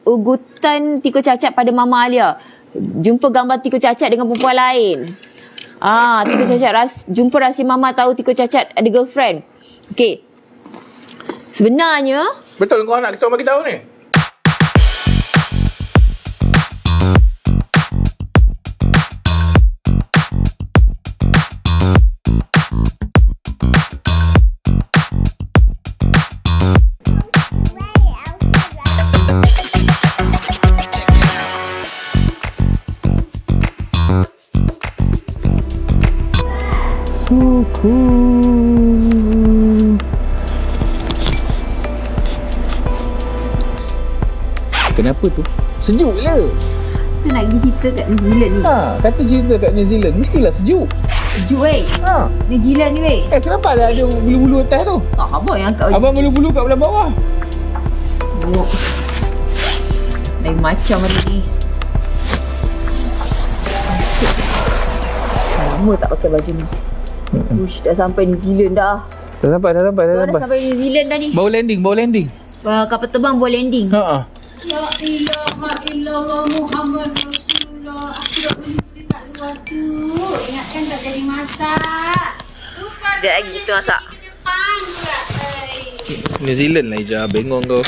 ugutan tikus cacat pada Mama Alia. Jumpa gambar tikus cacat dengan perempuan lain. Tikus cacat jumpa rahsia Mama tahu tikus cacat ada girlfriend. Okey. Sebenarnya betul kau nak kita bagi tahu ni? Kenapa tu? Sejuk je. kita nak pergi cerita kat New Zealand ni. Kata cerita kat New Zealand mestilah sejuk. Sejuk weh. New Zealand ni weh. Kenapa ada bulu-bulu atas tu? Abang yang angkat. Abang bulu-bulu kat belah bawah. Lain macam hari ni. Lama tak pakai baju ni. Ush, dah sampai New Zealand dah. Dah sampai. Dah sampai New Zealand dah ni. Baru landing. Kapal terbang baru landing. La ilaha illallah Muhammad Rasulullah. Aku dah beli tak luar tu. Ingatkan tak jadi masak. Lupa Sekejap lagi kita masak. Ke Jepang pula. New Zealand lah Ija, bengong kau.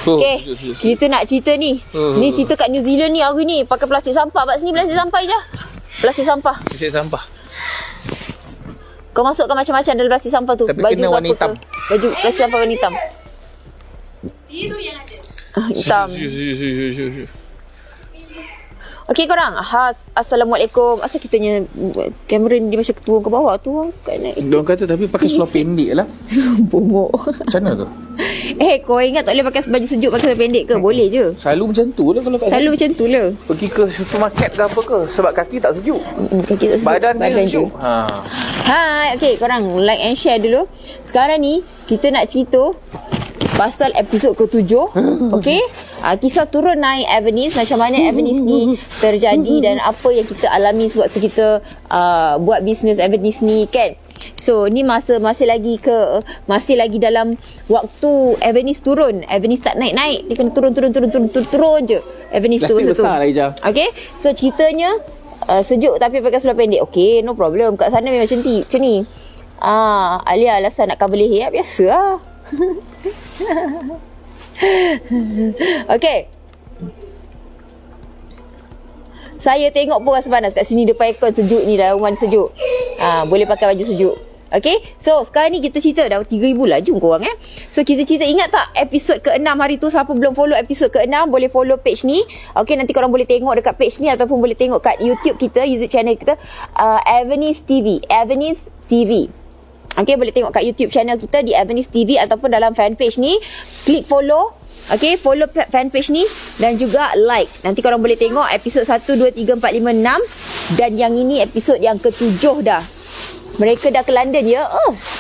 Okay, kita nak cerita ni. Ni cerita kat New Zealand ni hari ni. Pakai plastik sampah. Kat sini plastik sampah je. Plastik sampah. Plastik sampah. Kau masukkan macam-macam dalam plastik sampah tu. Tapi baju kena warna hitam. Baju plastik sampah warna hitam. Biru yang ada. Hitam. Shoo. Okey korang. Assalamualaikum. Asal kitanya kamera ni dia macam turun ke bawah tu kat naik. Diorang kata tapi pakai seluar pendek lah. Bongok. Macam mana tu? Kau ingat tak boleh pakai baju sejuk pakai seluar pendek ke? Boleh je. Selalu macam tu lah kalau kat Selalu macam tu lah. pergi ke supermarket ke apa ke. Sebab kaki tak sejuk. Kaki tak sejuk. Badan dia sejuk. Hai, okey korang like and share dulu. Sekarang ni kita nak cerita pasal episod ke-7. Okey. Kisah turun naik Everneeze, macam mana Everneeze ni terjadi dan apa yang kita alami sewaktu kita buat bisnes Everneeze ni kan. So ni masih lagi dalam waktu Everneeze turun. Everneeze tak naik. Dia kena turun je. Everneeze tu masa tu. Besar lah Ija. Okay. So ceritanya sejuk tapi pakai seluar pendek. Okay, no problem. Kat sana memang macam ni. Alia alasan nak cover leher. Biasa lah. Okay. Saya tengok pun rasa panas kat sini depan aircon sejuk ni, dalam rumah ni sejuk. Boleh pakai baju sejuk. Okay. So sekarang ni kita cerita dah 3,000 laju korang So kita cerita, ingat tak episod ke-6 hari tu? Siapa belum follow episod ke-6 boleh follow page ni. Okay, nanti korang boleh tengok dekat page ni ataupun boleh tengok kat YouTube channel kita, Everneeze TV. Okay, boleh tengok kat YouTube channel kita di Everneeze TV ataupun dalam fanpage ni. Klik follow. Okay, follow fanpage ni dan juga like. Nanti korang boleh tengok episod 1, 2, 3, 4, 5, 6. Dan yang ini episod yang ke-7 dah. Mereka dah ke London ya.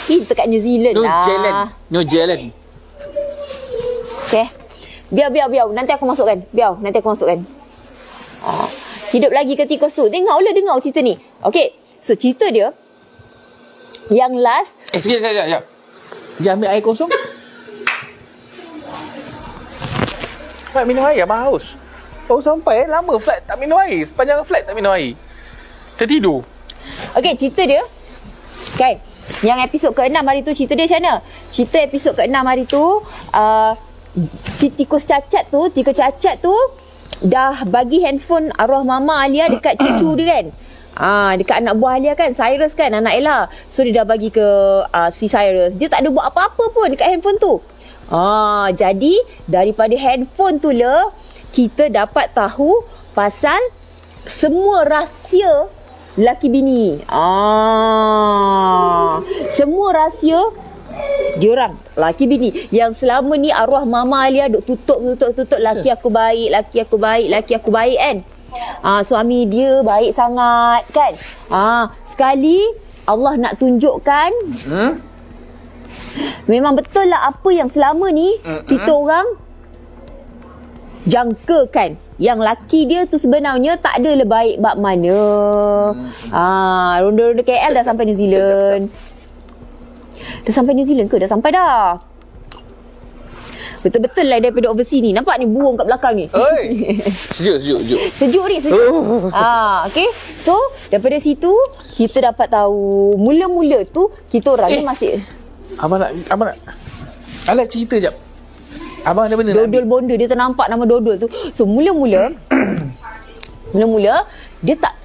Kita kat New Zealand lah. New Zealand. Okay. Biar. Nanti aku masukkan. Hidup lagi ke tikus tu. Dengar cerita ni. Okay. So cerita dia yang last. Sekejap. Jangan ambil air kosong. Nak minum air, abang haus. Baru sampai lama flight tak minum air. Sepanjang flight tak minum air. Tertidur. Okay, cerita dia kan, yang episod ke-6 hari tu cerita dia macam mana? Cerita episod ke-6 hari tu si tikus cacat tu dah bagi handphone arwah Mama Alia dekat cucu dia kan. Dekat anak buah Alia kan, Cyrus kan, anak Ella. So dia dah bagi ke si Cyrus. Dia tak ada buat apa-apa pun dekat handphone tu. Jadi daripada handphone tu lah kita dapat tahu pasal semua rahsia laki bini. Semua rahsia diorang laki bini yang selama ni arwah Mama Alia duk tutup laki aku baik kan. Suami dia baik sangat kan. Sekali Allah nak tunjukkan memang betul lah apa yang selama ni kita orang jangkakan. Yang laki dia tu sebenarnya tak ada baik bab mana. Ronda-ronda KL dah sampai New Zealand. Dah sampai New Zealand ke? Dah sampai dah. Betul-betul lah daripada overseas ni. Nampak ni burung kat belakang ni. Oi. Sejuk. Sejuk ni, sejuk. Okay. So, daripada situ, kita dapat tahu, mula-mula tu, kita orang ni masih... Abang nak Alah cerita jap. Abang ada benda Dodol bonda, dia ternampak nama Dodol tu. So, mula-mula, dia tak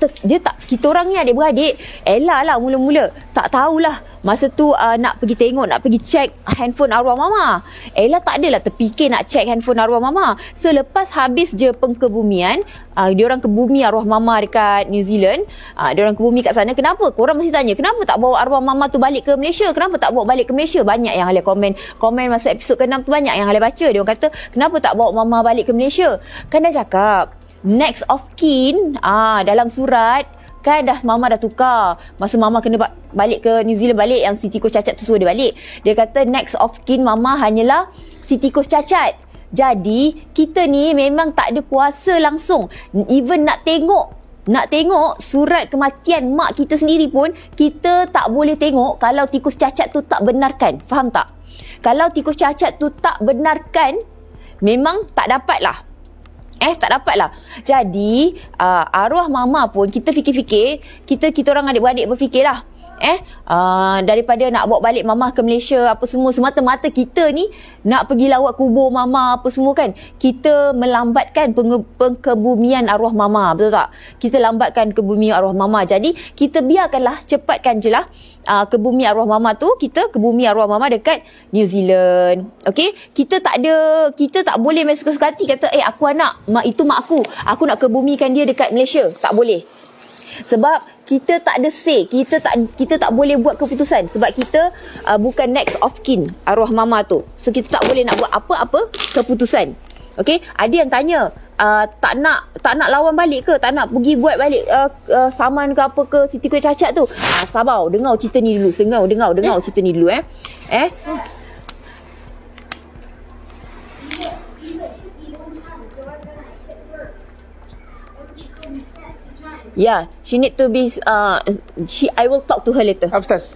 kita orang ni adik-beradik, Ella lah mula-mula tak tahulah. Masa tu nak pergi tengok, nak pergi check handphone arwah mama. Ella tak adalah terfikir nak check handphone arwah mama. So lepas habis je pengkebumian, diorang ke bumi arwah mama dekat New Zealand, diorang ke bumi kat sana. Kenapa? Korang mesti tanya, kenapa tak bawa arwah mama tu balik ke Malaysia? Kenapa tak bawa balik ke Malaysia? Banyak yang Halil komen masa episod ke-6 tu, banyak yang Halil baca. Diorang kata, kenapa tak bawa mama balik ke Malaysia? Kan dah cakap next of kin dalam surat kan dah mama dah tukar. Masa mama kena balik ke New Zealand balik, yang si tikus cacat tu suruh dia balik, dia kata next of kin mama hanyalah si tikus cacat. Jadi kita ni memang tak ada kuasa langsung, even nak tengok surat kematian mak kita sendiri pun kita tak boleh tengok kalau tikus cacat tu tak benarkan. Faham tak? Kalau tikus cacat tu tak benarkan, memang tak dapat lah. Tak dapat lah. Jadi arwah mama pun kita fikir-fikir, kita orang adik-beradik berfikirlah, daripada nak bawa balik mama ke Malaysia apa semua, semata-mata kita ni nak pergi lawat kubur mama apa semua kan, kita melambatkan pengkebumian arwah mama, betul tak? Kita lambatkan kebumian arwah mama. Jadi kita biarkanlah, cepatkan je lah kebumi arwah mama tu, kita kebumi arwah mama dekat New Zealand. Okay, kita tak boleh main suka-suka hati kata aku anak itu mak aku nak kebumikan dia dekat Malaysia. Tak boleh. Sebab kita tak ada say, kita tak boleh buat keputusan sebab kita bukan next of kin arwah mama tu. So kita tak boleh nak buat apa-apa keputusan. Okay, ada yang tanya tak nak lawan balik ke, tak nak pergi buat balik saman ke apa ke si tikus cacat tu. Sabar, dengar cerita ni dulu. Dengar cerita ni dulu Yeah, she need to be I will talk to her later. Upstairs.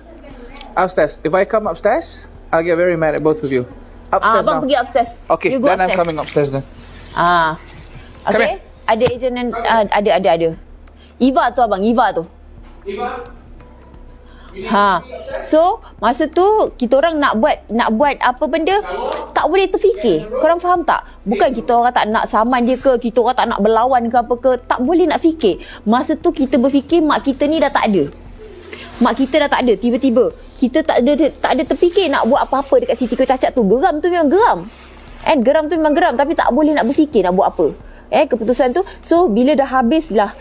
If I come upstairs, I'll get very mad at both of you. Upstairs now. Abang pergi upstairs. Okay, then upstairs. I'm coming upstairs then. Okay. Ada agent dan ada. Eva tu abang, Eva tu. So masa tu kita orang nak buat apa benda tak boleh terfikir. Korang faham tak? Bukan kita orang tak nak saman dia ke, kita orang tak nak berlawan ke apa ke, tak boleh nak fikir. Masa tu kita berfikir mak kita ni dah tak ada. Tiba-tiba kita tak ada terfikir nak buat apa-apa dekat si tikus cacat tu. Geram tu memang geram. Geram tu memang geram, tapi tak boleh nak berfikir nak buat apa. Keputusan tu. So bila dah habislah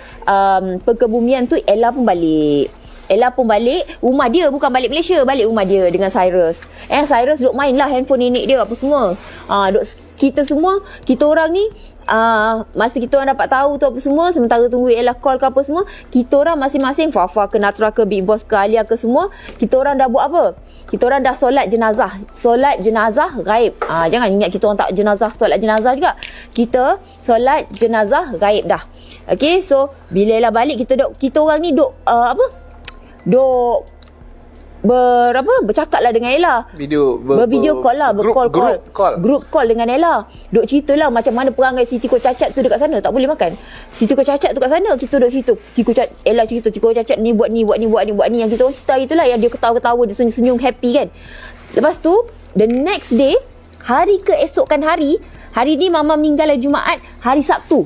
pengkebumian tu, Ella pun balik rumah dia, bukan balik Malaysia, balik rumah dia dengan Cyrus. Cyrus duk main lah handphone nenek dia apa semua. Kita orang ni masa kita orang dapat tahu tu apa semua, sementara tunggu Ella call ke apa semua, kita orang masing-masing, Fafa ke Natra ke Big Boss ke Alia ke semua, kita orang dah buat apa? Kita orang dah solat jenazah gaib. Jangan ingat kita orang tak solat jenazah juga. Kita solat jenazah gaib dah. Okay, so bila Ella balik, kita orang ni bercakap lah dengan Ella. Bervideo call lah, group call dengan Ella. Duk cerita lah macam mana perangai si tikus cacat tu dekat sana. Tak boleh makan. Si tikus cacat tu kat sana, kita duk cerita. Ella cerita tikus cacat ni buat ni. Yang kita orang cerita itulah, yang dia ketawa-ketawa, dia senyum-senyum happy kan. Lepas tu the next day, hari keesokan hari ni mama meninggal hari Jumaat, hari Sabtu.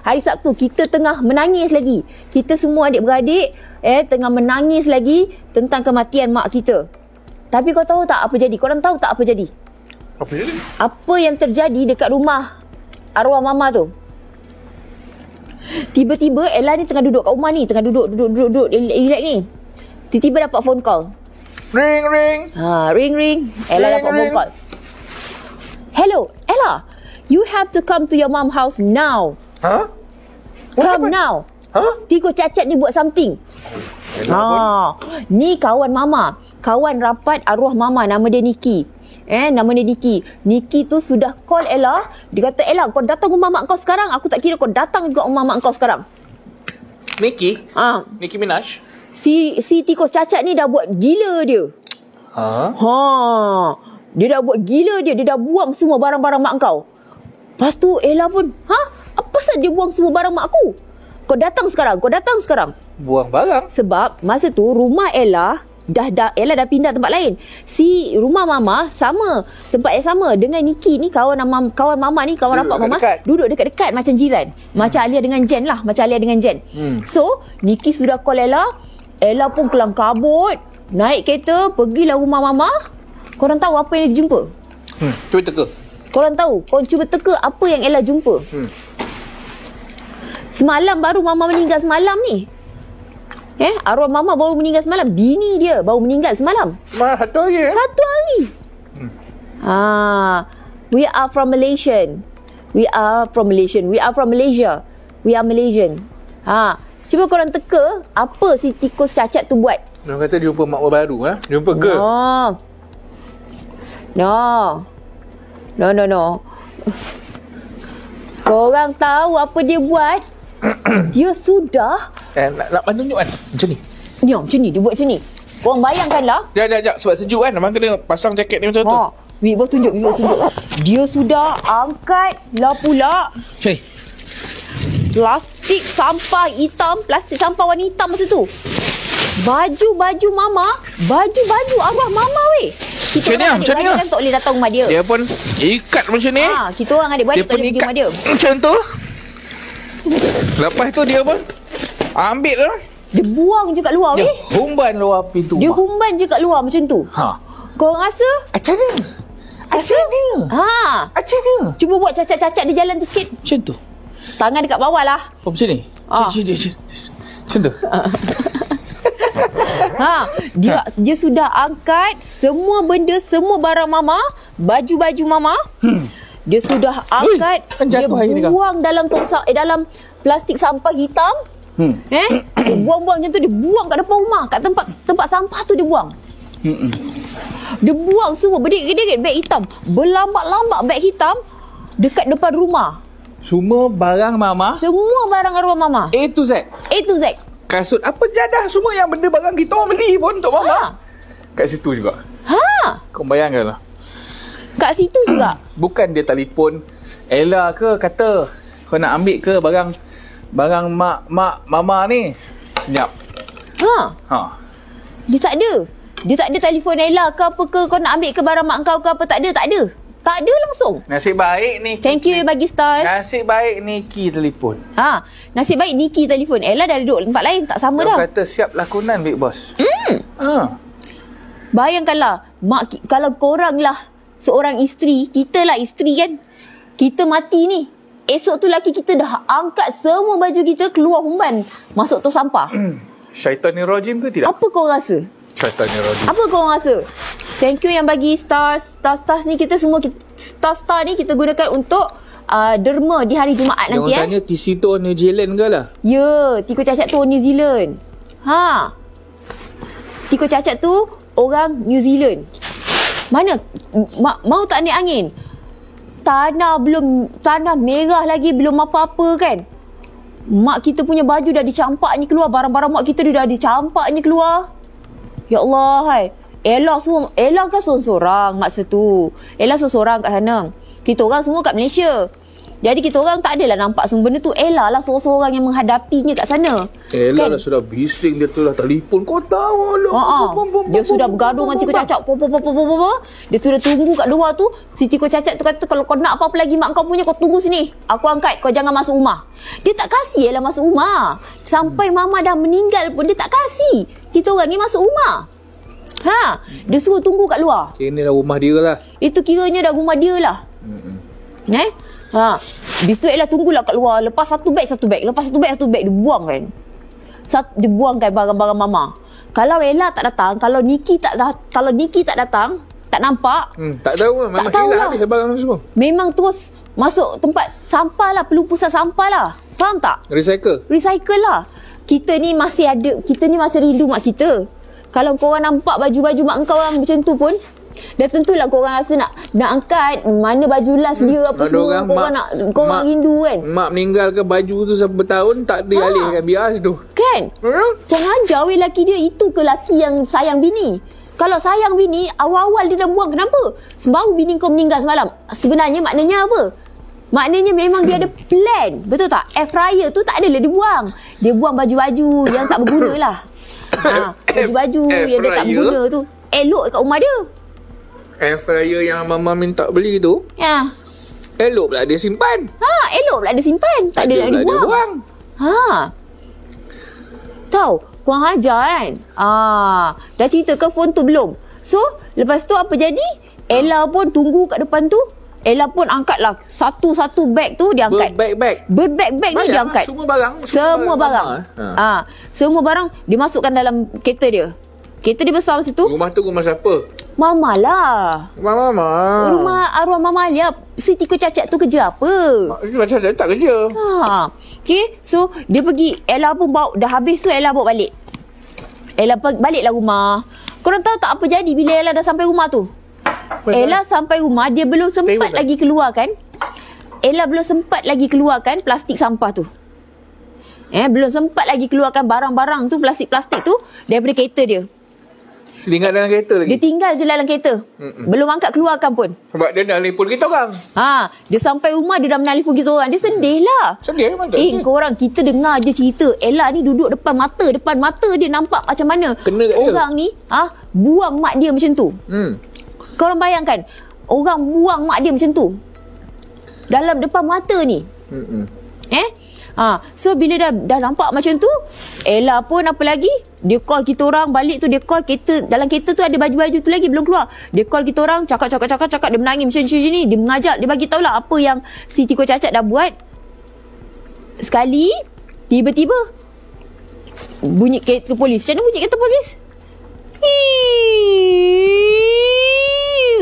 Hari Sabtu kita tengah menangis lagi. Kita semua adik-beradik tengah menangis lagi tentang kematian mak kita. Tapi kau tahu tak apa jadi? Korang tahu tak apa jadi? Apa jadi? Apa yang terjadi dekat rumah arwah mama tu? Tiba-tiba Ella ni tengah duduk kat rumah ni, tengah duduk relax ni. Tiba-tiba dapat phone call. Ring. Ring. Ella dapat phone call. Hello, Ella. You have to come to your mom house now. Come now. Tikus cacat ni buat something. Ni kawan mama, kawan rapat arwah mama, nama dia Nikki. Nikki tu sudah call Ella. Dia kata, Ella, kau datang rumah mak kau sekarang. Aku tak kira kau datang juga rumah mak kau sekarang. Nikki? Nicki Minaj? Si tikus cacat ni dah buat gila dia. Dia dah buat gila dia dah buang semua barang-barang mak kau. Lepas tu Ella pun, apa pasal dia buang semua barang mak aku? Kau datang sekarang. Buang barang. Sebab masa tu rumah Ella Ella dah pindah tempat lain. Si rumah mama sama, tempat yang sama dengan Nikki ni, kawan mama ni, kawan rapat mama, duduk dekat-dekat macam jiran. Macam Alia dengan Jen lah, So Nikki sudah call Ella pun kelang kabut, naik kereta, pergilah rumah mama. Korang tahu apa yang dia jumpa? Cuba teka. Korang cuba teka apa yang Ella jumpa. Semalam baru mama meninggal semalam ni. Arwah mama baru meninggal semalam. Bini dia baru meninggal semalam. Satu hari. We are from Malaysia. We are Malaysian. Cuba korang teka apa si tikus cacat tu buat. Dia kata jumpa mak baru. Jumpa girl. No. Korang tahu apa dia buat? Dia sudah nak tunjuk kan? Macam ni. Macam ni, dia buat macam ni. Korang bayangkanlah. Sekejap. Sebab sejuk kan, memang kena pasang jaket ni betul-betul. Big Boss tunjuk. Dia sudah angkat lah pula Macam ni. plastik sampah warna hitam masa tu. Baju mama, baju arwah mama weh. Kita orang adik-beradik kan tak boleh datang rumah dia. Dia pun ikat macam ni. Kita orang adik-beradik tak boleh pergi rumah dia. Macam tu. Lepas tu dia pun ambil tu. Dia buang je kat luar Dia weh. humban luar pintu Dia rumah. humban je kat luar macam tu. Korang rasa? Macam mana? Macam mana? Cuba buat cacat-cacat dia jalan tu sikit. Macam tu. Tangan dekat bawah lah. Macam ni? Macam tu. Dia sudah angkat semua benda, semua barang mama, baju-baju mama. Dia sudah angkat, dia buang dalam dalam plastik sampah hitam. Dia buang-buang macam tu, dia buang kat depan rumah, kat tempat sampah tu dia buang. Dia buang semua berdikit-dikit beg hitam, berlambak-lambak beg hitam dekat depan rumah. Semua barang mama, semua barang arwah mama, A to Z. Kasut apa jadah semua yang benda barang kita orang beli pun untuk mama. Kat situ juga. Kau bayangkan lah. Kat situ juga. Bukan dia telefon Ella ke kata kau nak ambil ke barang mak mama ni. Senyap. Dia tak ada telefon Ella ke apa ke, kau nak ambil ke barang mak kau ke apa, tak ada langsung. Nasib baik ni. Thank you bagi stars. Nasib baik Nikki telefon. Nasib baik Nikki telefon. Ella dah duduk tempat lain, tak sama dah. Dia kata siap lakonan Big Boss. Bayangkanlah, kalau korang lah seorang isteri, kita lah isteri kan, kita mati ni, esok tu laki kita dah angkat semua baju kita keluar humban masuk tong sampah. Syaitan ni rajim ke tidak? Apa kau rasa? Syaitan ni rajim. Apa kau rasa? Thank you yang bagi stars ni, kita semua star ni kita gunakan untuk derma di hari Jumaat nanti. Yang tanya TC tu New Zealand ke lah? Ya, tikus cacat tu New Zealand. Tikus cacat tu orang New Zealand. Mana? Mau tak naik angin? Tanah merah lagi, belum apa-apa kan? Mak kita punya baju dah dicampaknya keluar, barang-barang mak kita dah dicampaknya keluar. Ya Allah, hai. Ella kan seorang masa tu. Ella seorang kat sana. Kita orang semua kat Malaysia. Jadi kita orang tak adalah nampak semua benda tu. Ella lah seorang-seorang yang menghadapinya kat sana. Ella kan? Dah sudah bising, dia tu dah telefon. Kau tahu lah. Dia sudah bergaduh dengan tikus cacat. Dia tu dah tunggu kat luar tu. Si tikus cacat tu kata, kalau kau nak apa-apa lagi mak kau punya, kau tunggu sini. Aku angkat, kau jangan masuk rumah. Dia tak kasih Ella masuk rumah. Sampai mama dah meninggal pun dia tak kasih kita orang ni masuk rumah. Dia suruh tunggu kat luar. Ini dah rumah dia lah. Itu kiranya dah rumah dia lah. Habis tu Ella tunggulah kat luar. Lepas satu beg dia buang kan. Dia buangkan barang-barang mama. Kalau Ella tak datang, kalau Nikki tak datang, tak nampak, tak tahu lah. Memang hilang habis barang semua. Memang terus masuk tempat sampah lah, pelupusan sampah lah. Faham tak? Recycle lah. Kita ni masih rindu mak kita. Kalau korang nampak baju-baju mak kau orang macam tu pun, dah tentulah korang rasa nak angkat mana baju last dia apa semua. Korang rindu kan. Mak meninggal ke baju tu sampai bertahun tak dialihkan, biar tu. Kan? Korang ajar laki dia, itu ke laki yang sayang bini. Kalau sayang bini, awal-awal dia dah buang, kenapa? Baru bini kau meninggal semalam. Sebenarnya maknanya apa? Maknanya memang dia ada plan. Betul tak? Air fryer tu tak adalah dia buang. Dia buang baju-baju yang tak berguna lah. Baju-baju yang dia tak berguna tu elok kat rumah dia. Air fryer yang Mama minta beli tu, Ya. elok pula dia simpan. Elok pula dia simpan. Tak ada nak pula dia dibuang. buang. Tahu, kurang ajar kan? Dah cerita ke phone tu belum? So, lepas tu apa jadi? Ella pun tunggu kat depan tu. Ella pun angkatlah satu-satu beg tu dia angkat. Berbeg-beg. Berbeg-beg ni dia angkat. Semua barang. Semua barang. Semua barang dimasukkan dalam kereta dia. Kereta dia besar masa tu. Rumah tu rumah siapa? Mama lah. Mama. Rumah arwah Mama Alia. Si Tiko Cacat tu kerja apa? Macam tak kerja. Okay, so dia pergi. Ella pun bawa. Dah habis tu Ella bawa balik. Ella baliklah rumah. Korang tahu tak apa jadi bila Ella dah sampai rumah tu? Ella sampai rumah, dia belum sempat lagi keluarkan. Ella belum sempat lagi keluarkan plastik sampah tu. Belum sempat lagi keluarkan barang-barang tu, plastik-plastik tu daripada kereta dia. Tinggal dalam kereta lagi? Dia tinggal je dalam kereta. Belum angkat keluarkan pun. Sebab dia dah telefon kita orang. Dia sampai rumah dia dah menelpon kita orang. Dia sedih lah. Sedih memang tak? Korang, kita dengar je cerita. Ella ni duduk depan mata dia nampak macam mana kena kat orang dia. ni buang mak dia macam tu. Korang bayangkan, orang buang mak dia macam tu dalam depan mata ni. So bila dah nampak macam tu, Ella pun apa lagi, dia call kita orang balik tu. Dia call kereta, dalam kereta tu ada baju-baju tu lagi belum keluar. Dia call kita orang, cakap. Dia menangis macam ni. Dia mengajak, dia bagi tahulah apa yang si Tiko Cacat dah buat. Sekali tiba-tiba bunyi kereta polis. Macam mana bunyi kereta polis?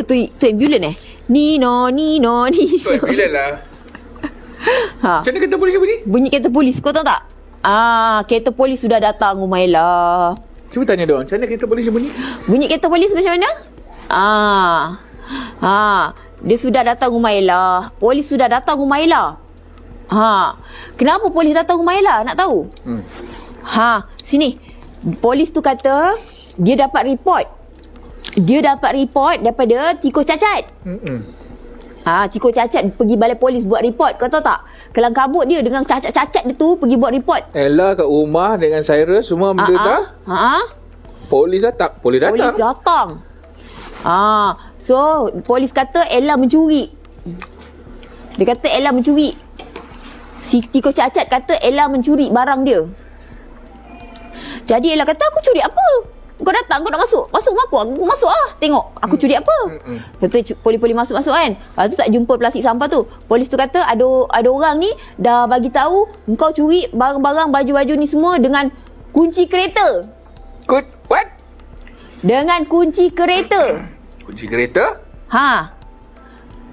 Tu ambulans Nino. Tu ambulans lah. Macam mana kereta polis bunyi? Bunyi kereta polis. Kau tahu tak? Kereta polis sudah datang rumah Ella. Cuba tanya dia orang, macam mana kereta polis bunyi? Bunyi kereta polis macam mana? Dia sudah datang rumah Ella. Polis sudah datang rumah Ella. Kenapa polis datang rumah Ella? Nak tahu? Sini. Polis tu kata dia dapat report. Daripada Tiko Cacat. Tiko Cacat pergi balai polis buat report. Kau tahu tak? Kelang kabut dia dengan cacat-cacat dia tu pergi buat report. Ella kat rumah dengan Cyrus semua benda dah. Polis datang. Polis datang. So polis kata Ella mencuri. Dia kata Ella mencuri. Si Tiko Cacat kata Ella mencuri barang dia. Jadi Ella kata, aku curi apa? Kau datang, kau nak masuk rumah aku masuk tengok aku curi apa. Lepas tu polis masuk kan. Lepas tu tak jumpa plastik sampah tu. Polis tu kata ada orang ni dah bagi tahu engkau curi barang-barang baju-baju ni semua dengan kunci kereta. What? Dengan kunci kereta. Kunci kereta?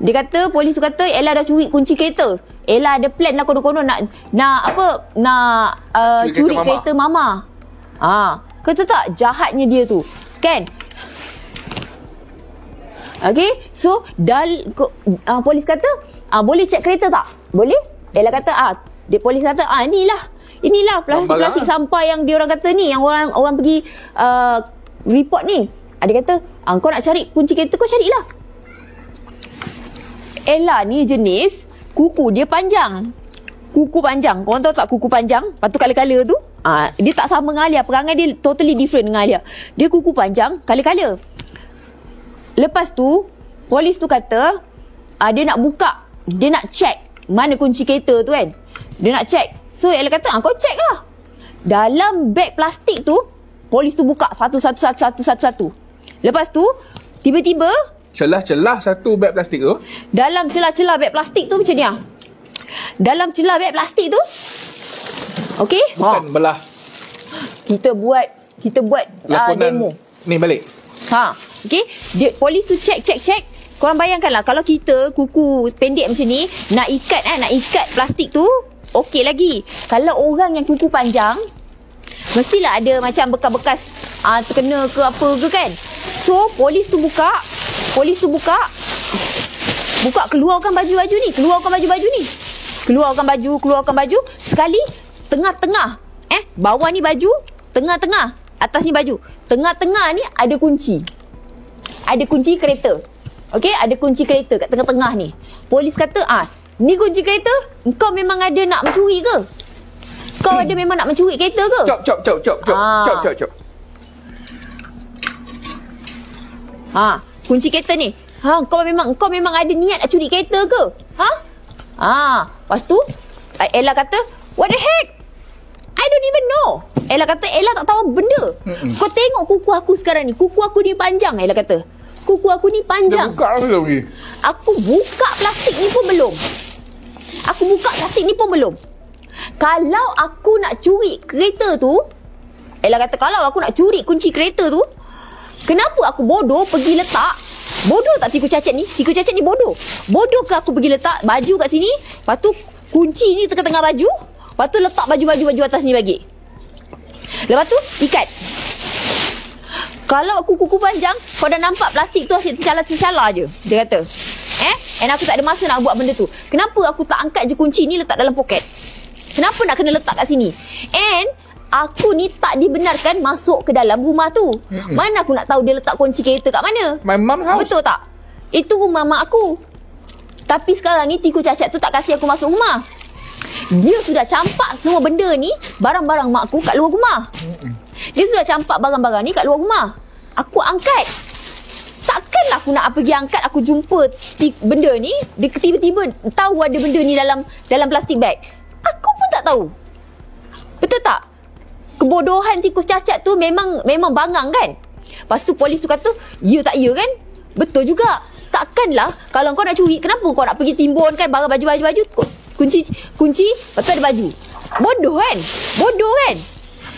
Dia kata, polis tu kata Ella dah curi kunci kereta. Ella ada plan lah konon-konon nak curi kereta Mama. Kau tahu tak jahatnya dia tu, kan? Okay, so polis kata boleh cek kereta tak? Boleh? Ella kata polis kata inilah plastik sampah yang dia orang kata ni, yang orang pergi report ni. Dia kata kau nak cari kunci kereta, kau carilah. Ella ni jenis kuku dia panjang. Kuku panjang. Korang tahu tak kuku panjang? Lepas tu kala-kala tu dia tak sama dengan Alia. Perangai dia totally different dengan Alia. Dia kuku panjang kala-kala. Lepas tu polis tu kata dia nak buka, dia nak check mana kunci kereta tu kan. Dia nak check. So Ella kata kau check lah. Dalam beg plastik tu polis tu buka satu-satu. Lepas tu tiba-tiba celah-celah satu beg plastik tu. Dalam celah-celah beg plastik tu macam ni Dalam celah beg plastik tu, okey? Bukan belah. Kita buat demo. Ni balik. Okey. Polis tu check. Korang bayangkanlah kalau kita kuku pendek macam ni nak ikat plastik tu, okey lagi. Kalau orang yang kuku panjang, mestilah ada macam bekas-bekas terkena ke apa ke kan. So polis tu buka, keluarkan baju-baju ni. Keluarkan baju. Sekali tengah-tengah. Bawah ni baju, tengah-tengah. Atas ni baju. Tengah-tengah ni ada kunci. ada kunci kereta. Okey, ada kunci kereta kat tengah-tengah ni. Polis kata, ni kunci kereta, kau memang ada nak mencuri ke? Kau ada memang nak mencuri kereta ke? Cop. Kunci kereta ni. Kau memang ada niat nak curi kereta ke? Lepas tu Ella kata, what the heck? I don't even know. Ella kata, Ella tak tahu benda. Kau tengok kuku aku sekarang ni. Kuku aku ni panjang, Ella kata. Kuku aku ni panjang. Dah buka belum ni? Aku buka plastik ni pun belum. Kalau aku nak curi kereta tu, Ella kata, kalau aku nak curi kunci kereta tu, kenapa aku bodoh pergi letak? Bodoh tak tikus cacat ni? Tikus cacat ni bodoh. Bodoh ke aku pergi letak baju kat sini, lepas tu kunci ni tengah-tengah baju, lepas tu letak baju atas ni bagi. Lepas tu ikat. Kalau aku kuku panjang, kau dah nampak plastik tu asyik tercalar je, dia kata. And aku tak ada masa nak buat benda tu. Kenapa aku tak angkat je kunci ni letak dalam poket? Kenapa nak kena letak kat sini? And aku ni tak dibenarkan masuk ke dalam rumah tu. Mana aku nak tahu dia letak kunci kereta kat mana? My mom house. Betul tak? Itu rumah mak aku. Tapi sekarang ni tikus cacat tu tak kasih aku masuk rumah. Dia sudah campak semua benda ni, barang-barang mak aku kat luar rumah. Dia sudah campak barang-barang ni kat luar rumah. Aku angkat. Takkanlah aku nak pergi angkat, aku jumpa benda ni, dia tiba-tiba tahu ada benda ni dalam plastik bag. Aku pun tak tahu. Betul tak? Kebodohan tikus cacat tu memang bangang kan? Lepas tu polis tu kata, ya tak ya kan? Betul juga. Takkanlah kalau kau nak curi, kenapa kau nak pergi timbunkan barang baju kunci, lepas tu ada baju. Bodoh kan?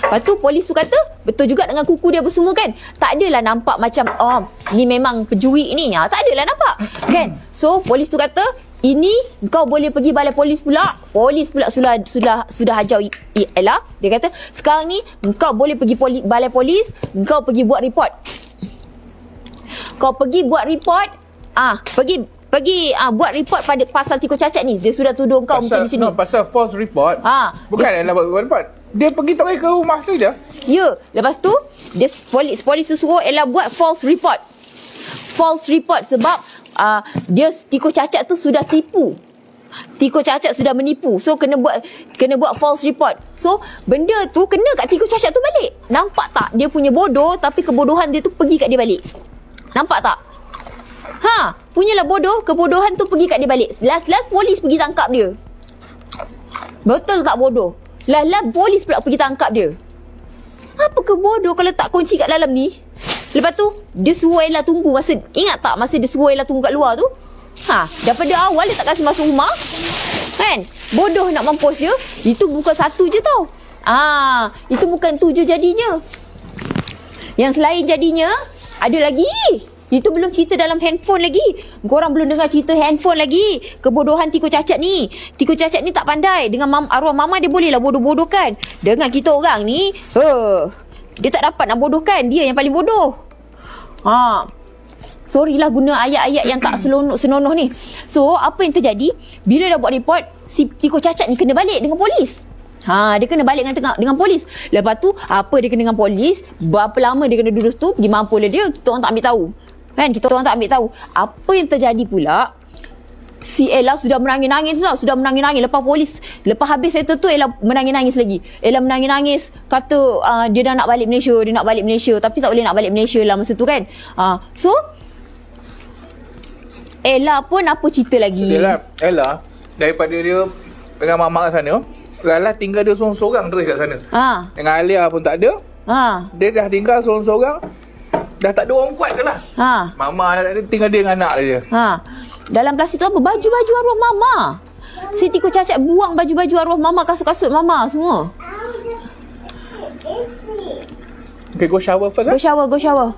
Lepas tu polis tu kata, betul juga dengan kuku dia bersemua kan? Tak adalah nampak macam, ni memang pencuri ni. Tak adalah nampak kan? So polis tu kata, ini kau boleh pergi balai polis pula. Polis pula sudah hajar Ella. Dia kata, sekarang ni kau boleh pergi balai polis, kau pergi buat report. Kau pergi buat report. Buat report pada pasal tikus cacat ni. Dia sudah tuduh kau macam ni sini. Pasal false report. Bukan Ella buat report. Dia pergi tak ke rumah tu je. Ya. Lepas tu polis tu suruh Ella buat false report. False report sebab dia tikus cacat tu sudah tipu. Tikus cacat sudah menipu. So kena buat false report. So benda tu kena kat tikus cacat tu balik. Nampak tak? Dia punya bodoh, tapi kebodohan dia tu pergi kat dia balik. Nampak tak? Punyalah bodoh, kebodohan tu pergi kat dia balik. Last polis pergi tangkap dia. Betul tak bodoh? Last polis pula pergi tangkap dia. Apa ke bodoh kalau letak kunci kat dalam ni? Lepas tu dia suruh Ella tunggu masa, ingat tak masa dia suruh Ella tunggu kat luar tu? Daripada awal dia tak kasi masuk rumah. Kan? Bodoh nak mampus je. Itu bukan satu je tau. Itu bukan tu je jadinya. Yang selain jadinya ada lagi. Itu belum cerita dalam handphone lagi. Korang belum dengar cerita handphone lagi. Kebodohan tikus cacat ni. Tikus cacat ni tak pandai. Dengan arwah mama dia bolehlah bodoh-bodohkan. Dengan kita orang ni, dia tak dapat nak bodohkan. Dia yang paling bodoh. Sorry lah guna ayat-ayat yang tak senonoh ni. So, apa yang terjadi? Bila dah buat report, si tikus cacat ni kena balik dengan polis. Dia kena balik dengan polis. Lepas tu, apa dia kena dengan polis? Berapa lama dia kena duduk tu? Pergi mampu lah dia. Kita orang tak ambil tahu. Kan? Kita orang tak ambil tahu. Apa yang terjadi pula? Si Ella sudah menangis-nangis tau. Lepas habis settle tu, Ella menangis-nangis lagi. Ella menangis-nangis. Kata dia dah nak balik Malaysia. Tapi tak boleh nak balik Malaysia lah masa tu kan. So, Ella pun apa cerita lagi? Ella, daripada dia dengan mamak kat sana, Lala tinggal dia seorang-seorang terus kat sana. Dengan Alia pun tak ada. Dia dah tinggal seorang-seorang. Dah tak ada orang kuat ke lah. Mama tinggal dia dengan anak dia. Dalam plastik tu apa? Baju-baju arwah mama. Si tikus cacat buang baju-baju arwah mama, kasut-kasut mama semua. Okay, go shower first. Go shower.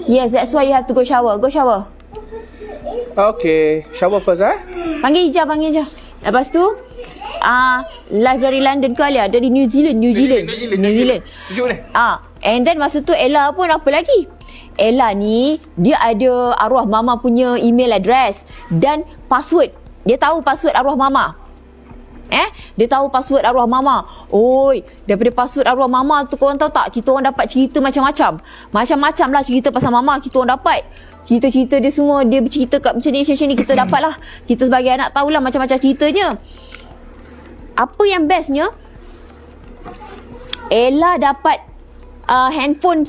Yes, that's why you have to go shower. Go shower. Okay, shower first Panggil Ija. Lepas tu live dari London ke Alia? Dari New Zealand. Sejuk ni. And then masa tu Ella pun apa lagi? Ella ni dia ada arwah mama punya email address dan password. Dia tahu password arwah mama. Dia tahu password arwah mama. Oi, daripada password arwah mama tu korang tahu tak, kita orang dapat cerita macam-macam. Macam-macam lah cerita pasal mama kita orang dapat. Cerita-cerita dia semua, dia bercerita kat macam ni kita dapat lah. Kita sebagai anak tahulah macam-macam ceritanya. Apa yang bestnya, Ella dapat handphone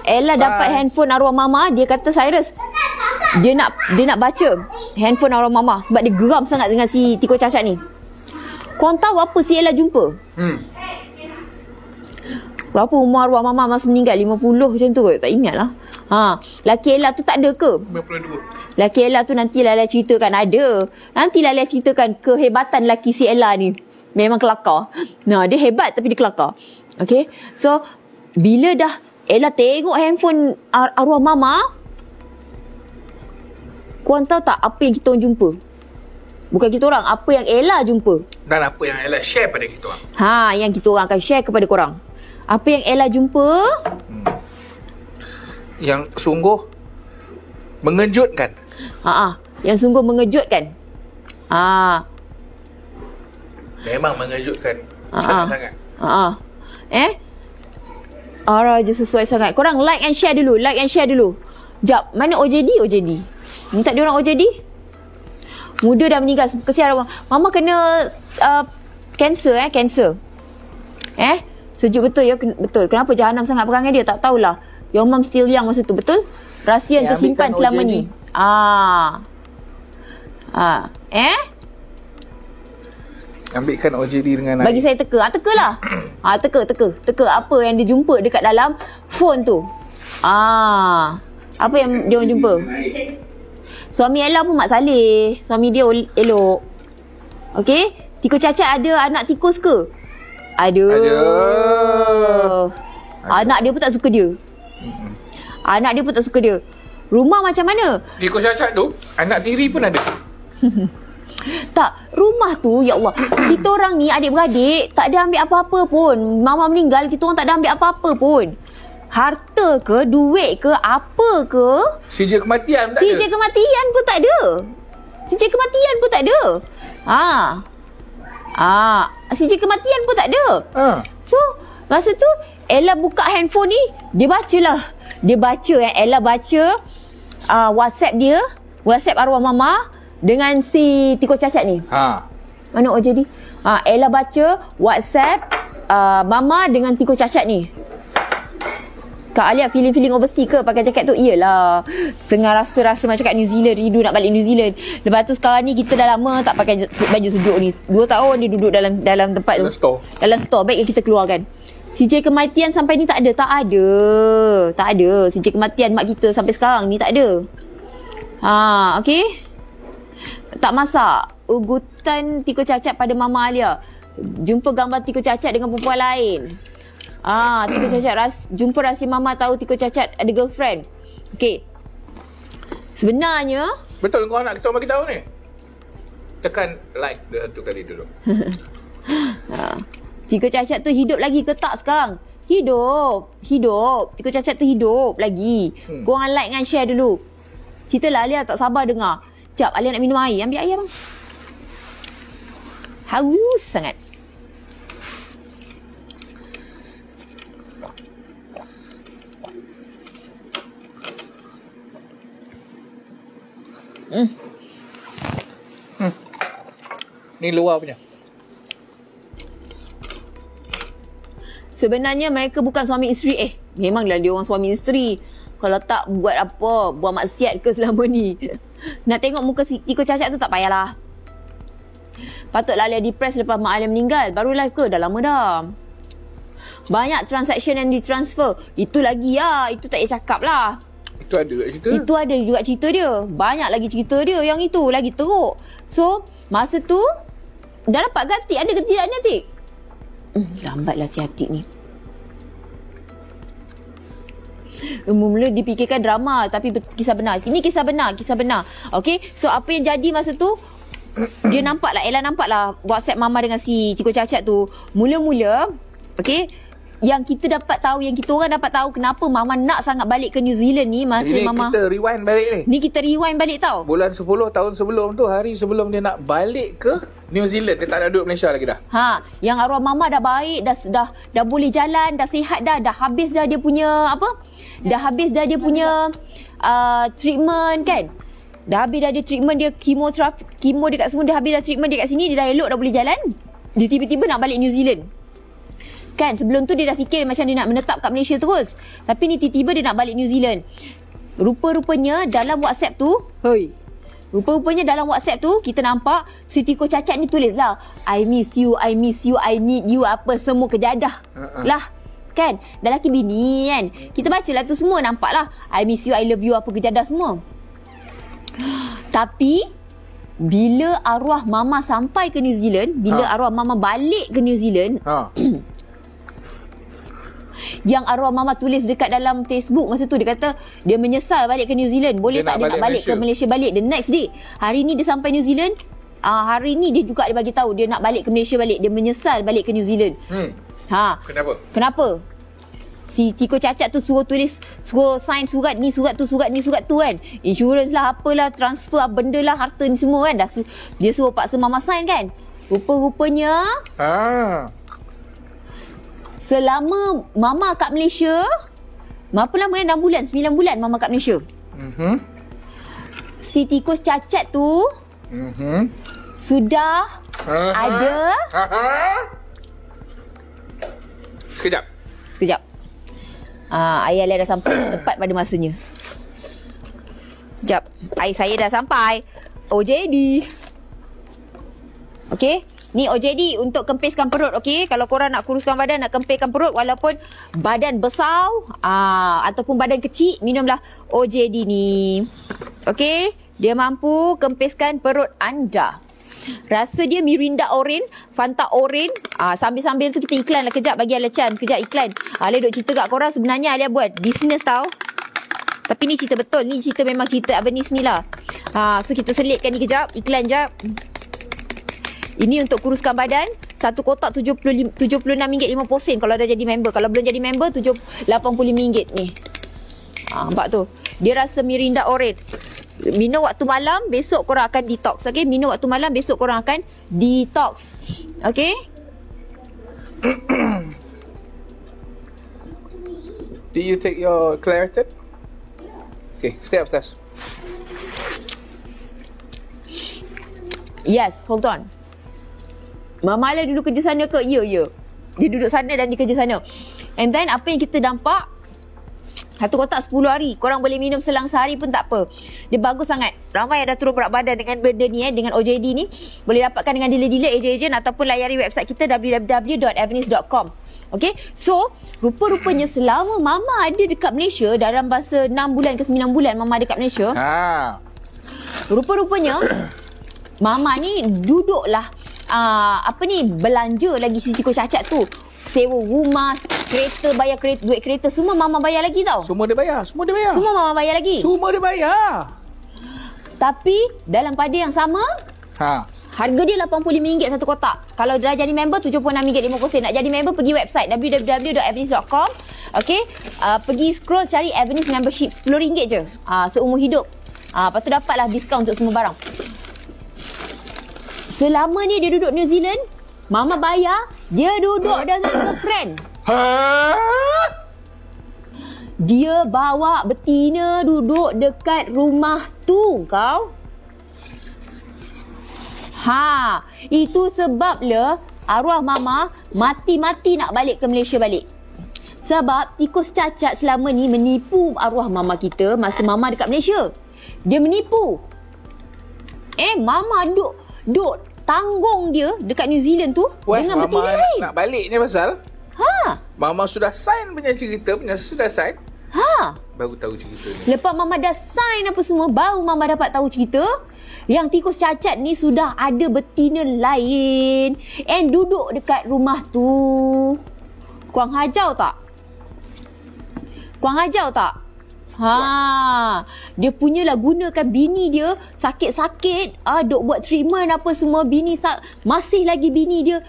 Ella dapat handphone arwah mama. Dia kata Cyrus, dia nak baca handphone arwah mama sebab dia geram sangat dengan si Tiko Cacat ni. Korang tahu apa si Ella jumpa? Berapa umur arwah mama masa meninggal? 50 macam tu kot? Tak ingat lah. Laki Ella tu tak ada ke? 52. Laki Ella tu nanti Ella ceritakan. Ada. Nanti Ella ceritakan kehebatan laki si Ella ni. Memang kelakar. Dia hebat tapi dia kelakar. Okay. So, bila dah Ella tengok handphone arwah mama, korang tahu tak apa yang kita orang jumpa? Bukan kita orang, apa yang Ella jumpa. Dan apa yang Ella share pada kita orang. Yang kita orang akan share kepada korang. Apa yang Ella jumpa? Yang sungguh mengejutkan. Yang sungguh mengejutkan. Memang mengejutkan. Sangat-sangat. Raja sesuai sangat. Korang like and share dulu. Jap, mana OJD? Minta dia orang OJD. Muda dah meninggal. Kesian mama kena cancer. Sejuk betul ya. Betul. Kenapa jahanam sangat perangai dia? Tak tahulah. Your mom still young masa tu. Betul? Rahsia yang tersimpan selama ni. Ambilkan OJD dengan bagi saya teka. Teka lah. Teka apa yang dia jumpa dekat dalam phone tu. Apa yang dia orang jumpa? Suami Ella pun Mak Saleh. Suami dia elok. Okey? Tiko Cacat ada anak tikus ke? Ada. Anak dia pun tak suka dia. Rumah macam mana? Tiko Cacat tu anak tiri pun ada. Tak, rumah tu, ya Allah, kita orang ni adik-beradik tak ada ambil apa-apa pun. Mama meninggal, kita orang tak ada ambil apa-apa pun. Harta ke, duit ke, apa ke, sijil kematian pun tak ada. Sijil kematian pun tak ada. Sijil kematian pun tak ada. So, masa tu Ella buka handphone ni, dia baca Ella baca WhatsApp dia, WhatsApp arwah mama dengan si Tiko Cacat ni. Mana OJD? Ella baca WhatsApp mama dengan Tiko Cacat ni. Kak Alia feeling overseas ke pakai jaket tu? Iyalah. Tengah rasa macam kat New Zealand, rindu nak balik New Zealand. Lepas tu sekarang ni kita dah lama tak pakai baju sejuk ni. 2 tahun dia duduk dalam tempat tu. Dalam store. Baik kita keluarkan. Sijil kematian sampai ni tak ada. Tak ada. Sijil kematian mak kita sampai sekarang ni tak ada. Okey. Tak masak. Ugutan Tiko Cacat pada Mama Alia. Jumpa gambar Tiko Cacat dengan perempuan lain. Tiko Cacat jumpa rahsia Mama tahu Tiko Cacat ada girlfriend. Okey. Sebenarnya betul kau nak kita bagi tahu ni. Tekan like dia satu kali dulu. Tiko Cacat tu hidup lagi ke tak sekarang? Hidup. Tiko Cacat tu hidup lagi. Korang like dan share dulu. Cerita lah Alia tak sabar dengar. Jap, Alia nak minum air. Ambil air abang. Haus sangat. Ni luar punya. Sebenarnya mereka bukan suami isteri. Memanglah dia orang suami isteri. Kalau tak buat apa, buat maksiat ke selama ni. Nak tengok muka si Tiko Cacat tu tak payahlah. Patutlah Alia depressed lepas mak Alia meninggal. Baru live ke? Dah lama dah. Banyak transaction yang ditransfer. Itu lagi lah. Itu tak payah cakap lah. Itu ada juga cerita. Itu ada juga cerita dia. Banyak lagi cerita dia yang itu. Lagi teruk. So, masa tu dah dapat ke Atik? Ada ke tidak ni Atik? Lambatlah si Atik ni. Mula dipikirkan drama tapi kisah benar. Ini kisah benar. Okay. So, apa yang jadi masa tu, dia nampak lah, Ella nampak lah WhatsApp Mama dengan si Tiko Cacat tu. Mula-mula, okay, Yang kita dapat tahu, yang kita orang dapat tahu kenapa Mama nak sangat balik ke New Zealand ni masa ini Mama kita rewind balik ni. Ni kita rewind balik tau. Bulan 10 tahun sebelum tu, hari sebelum dia nak balik ke New Zealand, dia tak nak duduk Malaysia lagi dah. Yang arwah Mama dah baik, dah boleh jalan, dah sihat dah habis dah dia punya apa? Dah habis dah dia punya treatment kan? Dah habis dah dia treatment dia, kemo dekat semua, dah habis dah treatment dia kat sini, dia dah elok, dah boleh jalan. Dia tiba-tiba nak balik New Zealand. Kan sebelum tu dia dah fikir macam dia nak menetap kat Malaysia terus. Tapi ni tiba-tiba dia nak balik New Zealand. Rupa-rupanya dalam WhatsApp tu, rupa-rupanya dalam WhatsApp tu kita nampak si Tiko Cacat ni tulis lah, I miss you, I need you, apa semua kejadah. Lah kan, dah laki bini kan. Kita baca lah tu semua, nampak lah I miss you, I love you, apa kejadah semua. Tapi bila arwah Mama sampai ke New Zealand, bila arwah Mama balik ke New Zealand, yang arwah Mama tulis dekat dalam Facebook masa tu, dia kata dia menyesal balik ke New Zealand. Boleh tak dia nak balik ke Malaysia balik the next day. Hari ni dia sampai New Zealand, hari ni dia juga dia bagi tahu dia nak balik ke Malaysia balik. Dia menyesal balik ke New Zealand. Kenapa? Si Tiko Cacat tu suruh sign surat ni, surat tu kan. Insurans lah, apalah, transfer benda lah, harta ni semua kan. Dia suruh paksa Mama sign kan. Rupa-rupanya selama Mama kat Malaysia, berapa lama kan? 6 bulan, 9 bulan Mama kat Malaysia. Si tikus cacat tu sudah ada Sekejap. Ayah dah sampai tepat pada masanya. Sekejap. Saya dah sampai. OJD. Okey. Ni OJD untuk kempiskan perut, okey? Kalau korang nak kuruskan badan, nak kempiskan perut walaupun badan besar ataupun badan kecil, minumlah OJD ni. Okey? Dia mampu kempiskan perut anda. Rasa dia Mirinda Orange, Fanta Orange. Sambil-sambil tu kita iklan lah kejap bagi Alia Chan. Kejap iklan. Alia duk cerita kat korang, sebenarnya Alia buat bisnes tau. Tapi ni cerita betul. Ni cerita memang cerita Abenis ni lah. So kita selitkan ni kejap. Iklan jap. Ini untuk kuruskan badan. Satu kotak RM76.50 kalau dah jadi member. Kalau belum jadi member RM85 ni. Nampak tu. Dia rasa Mirinda Orange. Minum waktu malam, besok korang akan detox. Okay, minum waktu malam, besok korang akan detox. Okay. Did you take your Claritin? Okay, stay upstairs. Yes, hold on. Mama Alia duduk kerja sana ke? Ya. Dia duduk sana dan dia kerja sana. And then apa yang kita nampak, satu kotak 10 hari. Korang boleh minum selang sehari pun tak apa. Dia bagus sangat. Ramai yang dah turun berat badan dengan benda ni, dengan OJD ni. Boleh dapatkan dengan dealer-dealer, ejen-ejen, ataupun layari website kita www.avenis.com. Okay, so rupa-rupanya selama Mama ada dekat Malaysia, dalam masa 6 bulan ke 9 bulan Mama ada dekat Malaysia, rupa-rupanya Mama ni duduklah belanja lagi si tikus cacat tu. Sewa rumah, kereta, bayar kereta, duit kereta, semua Mama bayar lagi tau. Semua dia bayar. Semua Mama bayar lagi. Semua dia bayar. Tapi dalam pada yang sama, harga dia RM85 satu kotak. Kalau dah jadi member, RM76.50. Nak jadi member, pergi website www.avenis.com. Okay, pergi scroll cari Avenis membership. RM10 je, seumur hidup. Lepas tu dapatlah diskaun untuk semua barang. Selama ni dia duduk New Zealand, Mama bayar, dia duduk dengan girlfriend. Dia bawa betina duduk dekat rumah tu kau. Itu sebablah arwah Mama mati-mati nak balik ke Malaysia balik. Sebab tikus cacat selama ni menipu arwah Mama kita masa Mama dekat Malaysia. Dia menipu. Mama duk tanggung dia dekat New Zealand tu dengan betina lain. Nak balik ni pasal Mama sudah sign punya cerita, sudah sign. Baru tahu cerita ni. Lepas Mama dah sign apa semua, baru Mama dapat tahu cerita yang tikus cacat ni sudah ada betina lain and duduk dekat rumah tu. Kurang hajau tak? Dia punyalah gunakan bini dia sakit-sakit, duk buat treatment apa semua, masih lagi bini dia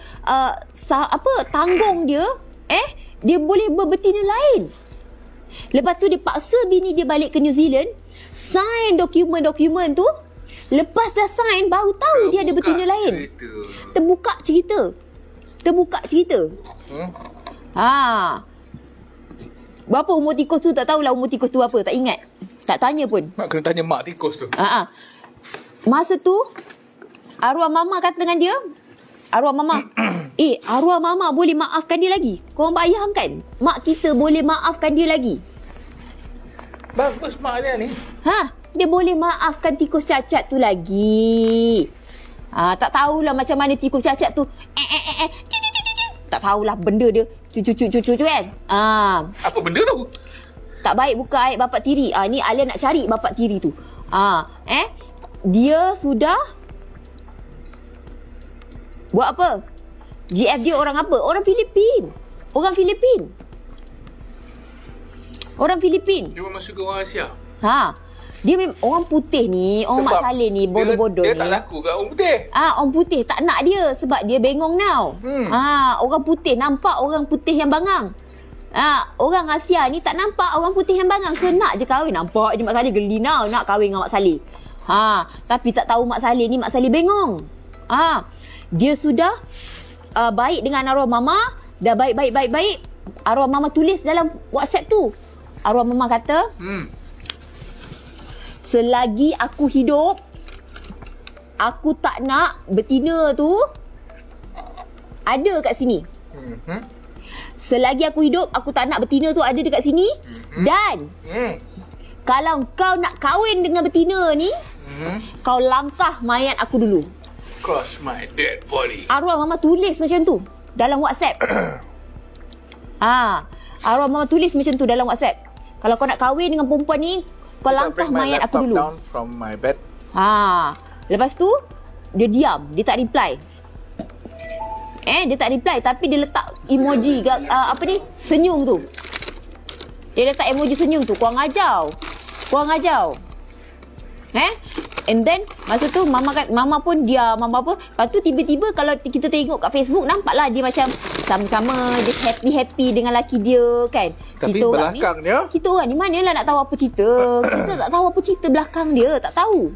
tanggung dia Dia boleh berbetina lain. Lepas tu dia paksa bini dia balik ke New Zealand, sign dokumen-dokumen tu. Lepas dah sign, baru tahu dia ada betina lain. Terbuka cerita. Berapa umur tikus tu tak tahulah, umur tikus tu apa, tak ingat. Tak tanya pun. Mak kena tanya mak tikus tu. Masa tu arwah mama kata dengan dia, arwah mama boleh maafkan dia lagi. Korang bayangkan, mak kita boleh maafkan dia lagi. Bagus mak dia ni. Dia boleh maafkan tikus cacat tu lagi. Tak tahulah macam mana tikus cacat tu. Tak tahulah benda dia cucu kan. Apa benda tu? Tak baik buka aib bapak tiri. Ni Alia nak cari bapak tiri tu. Dia sudah buat apa? GF dia orang apa? Orang Filipin. Dia masuk ke orang Asia. Dia memang orang putih ni, orang Mak Saleh ni, bodoh-bodoh ni. Dia tak laku kat orang putih. Orang putih tak nak dia sebab dia bengong now. Orang putih nampak orang putih yang bangang. Orang Asia ni tak nampak orang putih yang bangang. So nak je kahwin. Nampak je Mak Saleh geli now nak kahwin dengan Mak Saleh. Tapi tak tahu Mak Saleh ni, Mak Saleh bengong. Dia sudah baik dengan arwah mama. Dah baik. Arwah mama tulis dalam WhatsApp tu. Arwah mama kata, selagi aku hidup, aku tak nak betina tu ada kat sini. Selagi aku hidup, aku tak nak betina tu ada dekat sini. Dan kalau kau nak kahwin dengan betina ni, kau langkah mayat aku dulu. Cross my dead body. Arwah mama tulis macam tu dalam WhatsApp. Arwah mama tulis macam tu dalam WhatsApp. Kalau kau nak kahwin dengan perempuan ni, kau langkah mayat aku dulu. Down from my bed. Lepas tu dia diam, dia tak reply. Dia tak reply tapi dia letak emoji senyum tu. Dia letak emoji senyum tu. Kurang ajar. And then masa tu mama pun diam, mama apa. Lepas tu tiba-tiba kalau kita tengok kat Facebook, nampaklah dia macam sama-sama dia happy dengan laki dia kan. Tapi kita belakang dia, kita orang ni manalah nak tahu apa cerita. Kita tak tahu apa cerita belakang dia, tak tahu.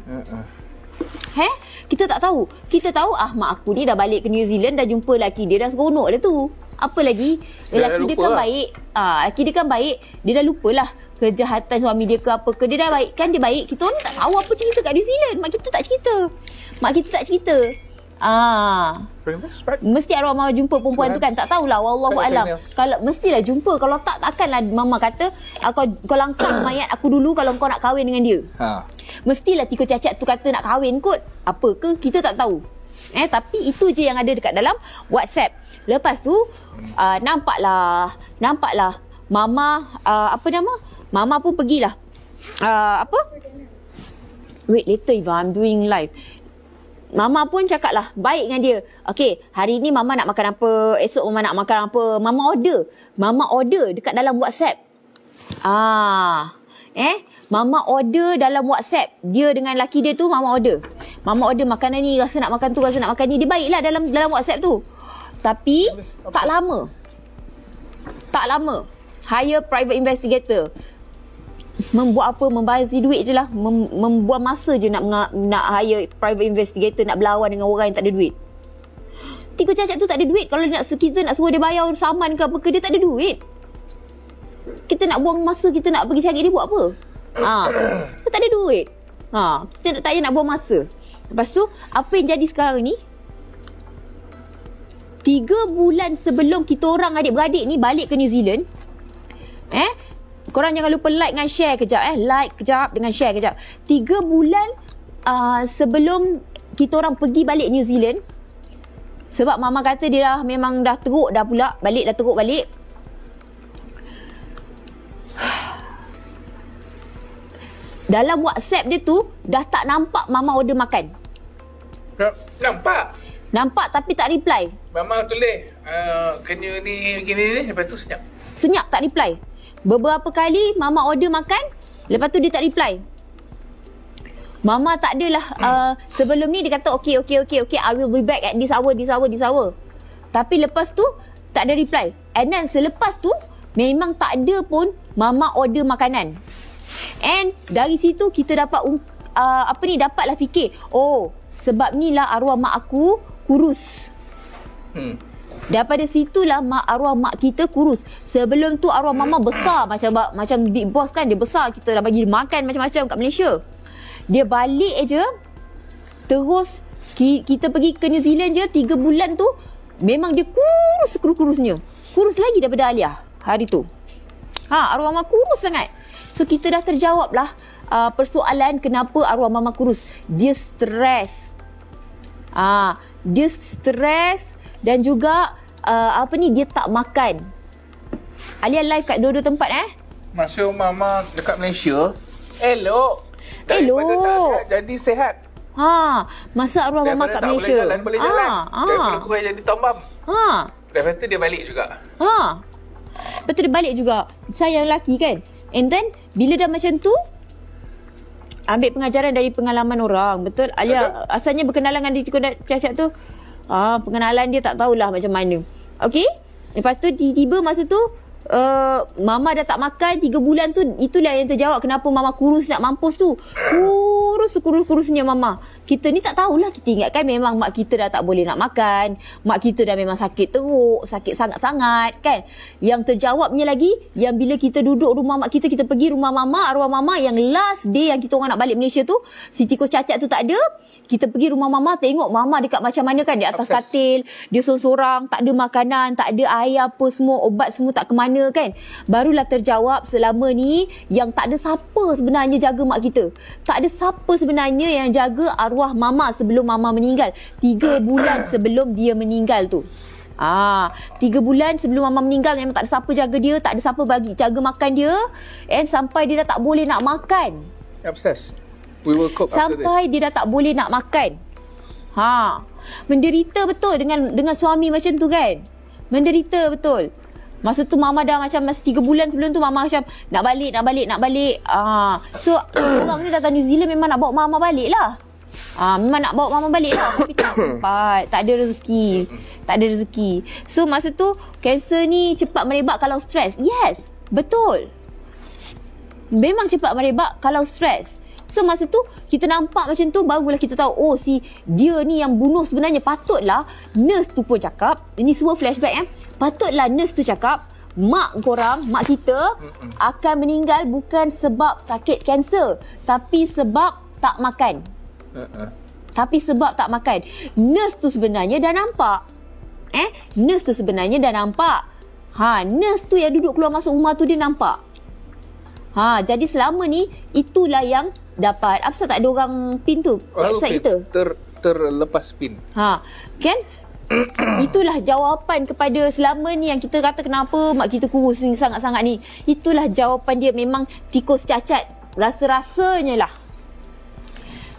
Kita tak tahu. Kita tahu mak aku ni dah balik ke New Zealand, dah jumpa laki dia, dah seronok lah tu. Apa lagi? Laki dia kan baik. Laki dia kan baik. Dia dah lupalah kejahatan suami dia ke apa ke. Dia dah baik kan, dia baik. Kita orang ni tak tahu apa cerita kat New Zealand. Mak kita tak cerita. Mesti arwah mama jumpa perempuan tu kan. Tak tahulah, wallahualam. Kalau mestilah jumpa. Kalau takkanlah mama kata kau langkah mayat aku dulu kalau kau nak kahwin dengan dia. Mestilah tikus cacat tu kata nak kahwin kot. Apa ke kita tak tahu. Tapi itu je yang ada dekat dalam WhatsApp. Lepas tu nampaklah mama mama pun pergilah wait later if I'm doing live. Mama pun cakap lah baik dengan dia. Okay, hari ni mama nak makan apa, esok mama nak makan apa. Mama order dekat dalam WhatsApp. Mama order dalam WhatsApp. Dia dengan laki dia tu mama order makanan ni, rasa nak makan tu, rasa nak makan ni. Dia baiklah dalam WhatsApp tu. Tapi tak lama hire private investigator. Membuat apa? Membazir duit je lah. Membuang masa je nak hire private investigator, nak berlawan dengan orang yang tak ada duit. Tikus cacat tu tak ada duit. Kalau kita nak suruh dia bayar saman ke apa ke, dia tak ada duit. Kita nak buang masa, kita nak pergi cari dia buat apa? Dia tak ada duit. Kita tak payah nak buang masa. Lepas tu, apa yang jadi sekarang ni, 3 bulan sebelum kita orang adik-beradik ni balik ke New Zealand, korang jangan lupa like dengan share kejap. Like kejap dengan share kejap. 3 bulan sebelum kita orang pergi balik New Zealand, sebab mama kata dia memang dah teruk dah pula balik, dah teruk balik. Dalam WhatsApp dia tu dah tak nampak mama order makan. Nampak tapi tak reply. Mama tulis kena ni gini ni, lepas tu senyap tak reply. Beberapa kali mama order makan, lepas tu dia tak reply. Mama tak adalah sebelum ni dia kata okay, I will be back at this hour. Tapi lepas tu tak ada reply. And then selepas tu memang tak ada pun mama order makanan. And dari situ kita dapat dapatlah fikir, oh sebab ni lah arwah mak aku kurus. Daripada situlah arwah mak kita kurus. Sebelum tu arwah mama besar, macam Big Boss kan, dia besar, kita dah bagi dia makan macam-macam kat Malaysia. Dia balik aja, terus kita pergi ke New Zealand je 3 bulan tu, memang dia kurusnya. Kurus lagi daripada Alia hari tu. Arwah mama kurus sangat. So kita dah terjawab lah persoalan kenapa arwah mama kurus. Dia stres. Dia stres dan juga dia tak makan. Alia live kat dua-dua tempat Masa mama dekat Malaysia elok. Daripada tak sihat jadi sihat. Masa arwah mama kat Malaysia boleh jalan. Daripada kurang jadi tombam. Lepas tu dia balik juga. Betul, dia balik juga. Saya yang lelaki kan. And then bila dah macam tu, ambil pengajaran dari pengalaman orang. Betul. Alia asalnya berkenalan dengan dia cacat tu. Pengenalan dia tak tahulah macam mana. Okey. Lepas tu tiba-tiba masa tu mama dah tak makan 3 bulan tu. Itulah yang terjawab kenapa mama kurus nak mampus tu. Kurusnya mama. Kita ni tak tahulah. Kita ingatkan memang mak kita dah tak boleh nak makan. Mak kita dah memang sakit teruk, sakit sangat-sangat kan. Yang terjawabnya lagi, yang bila kita duduk rumah mak kita, kita pergi rumah mama, arwah mama, yang last day yang kita orang nak balik Malaysia tu, si tikus cacat tu tak ada. Kita pergi rumah mama, tengok mama dekat macam mana kan, di atas katil, dia sorang-sorang, tak ada makanan, tak ada air apa semua, obat semua tak ke mana kan. Barulah terjawab selama ni yang tak ada siapa sebenarnya jaga mak kita. Tak ada siapa sebenarnya yang jaga arwah mama sebelum mama meninggal. 3 bulan sebelum dia meninggal tu. 3 bulan sebelum mama meninggal memang tak ada siapa jaga dia, tak ada siapa bagi jaga makan dia, and sampai dia dah tak boleh nak makan. Upstairs. We will cope sampai dia dah tak boleh nak makan. Menderita betul dengan suami macam tu kan. Menderita betul. Masa tu mama dah macam masa 3 bulan sebelum tu mama macam nak balik. So orang ni datang New Zealand memang nak bawa mama balik lah. Memang nak bawa mama balik lah. Tapi tak sempat, tak ada rezeki. So masa tu kanser ni cepat merebak kalau stres. Yes, betul. Memang cepat merebak kalau stres. So masa tu kita nampak macam tu, barulah kita tahu, oh si dia ni yang bunuh sebenarnya. Patutlah nurse tu pun cakap, ini semua flashback patutlah nurse tu cakap, mak kita akan meninggal bukan sebab sakit kanser, tapi sebab tak makan. Nurse tu sebenarnya dah nampak. Nurse tu sebenarnya dah nampak. Nurse tu yang duduk keluar masuk rumah tu dia nampak. Jadi selama ni itulah yang dapat. Apa tak ada orang pin tu website kita terlepas pin. Kan? Itulah jawapan kepada selama ni yang kita kata kenapa mak kita kurus ni sangat-sangat ni. Itulah jawapan dia. Memang tikus cacat. Rasa-rasanya lah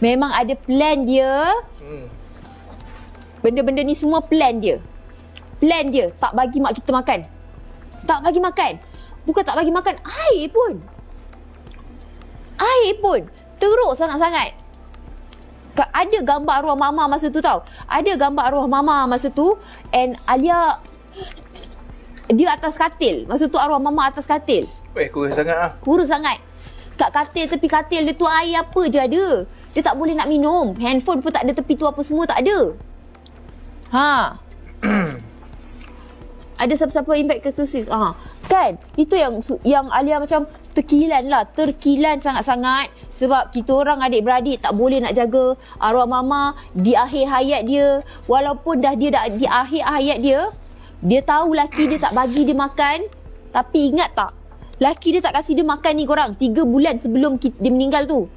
memang ada plan dia. Benda-benda ni semua plan dia. Tak bagi mak kita makan. Bukan tak bagi makan, air pun teruk sangat-sangat. Ada gambar arwah mama masa tu tau. And Alia dia atas katil. Masa tu arwah mama atas katil. Kurus sangat. Kat katil, tepi katil dia tu air apa je ada. Dia tak boleh nak minum. Handphone pun tak ada, tepi tu apa semua tak ada. Ada siapa-siapa infeksius. Kan? Itu yang Alia macam terkilan sangat-sangat. Sebab kita orang adik-beradik tak boleh nak jaga arwah mama di akhir hayat dia. Walaupun dia dah di akhir hayat dia, dia tahu laki dia tak bagi dia makan. Tapi ingat tak, laki dia tak kasih dia makan ni korang 3 bulan sebelum dia meninggal tu.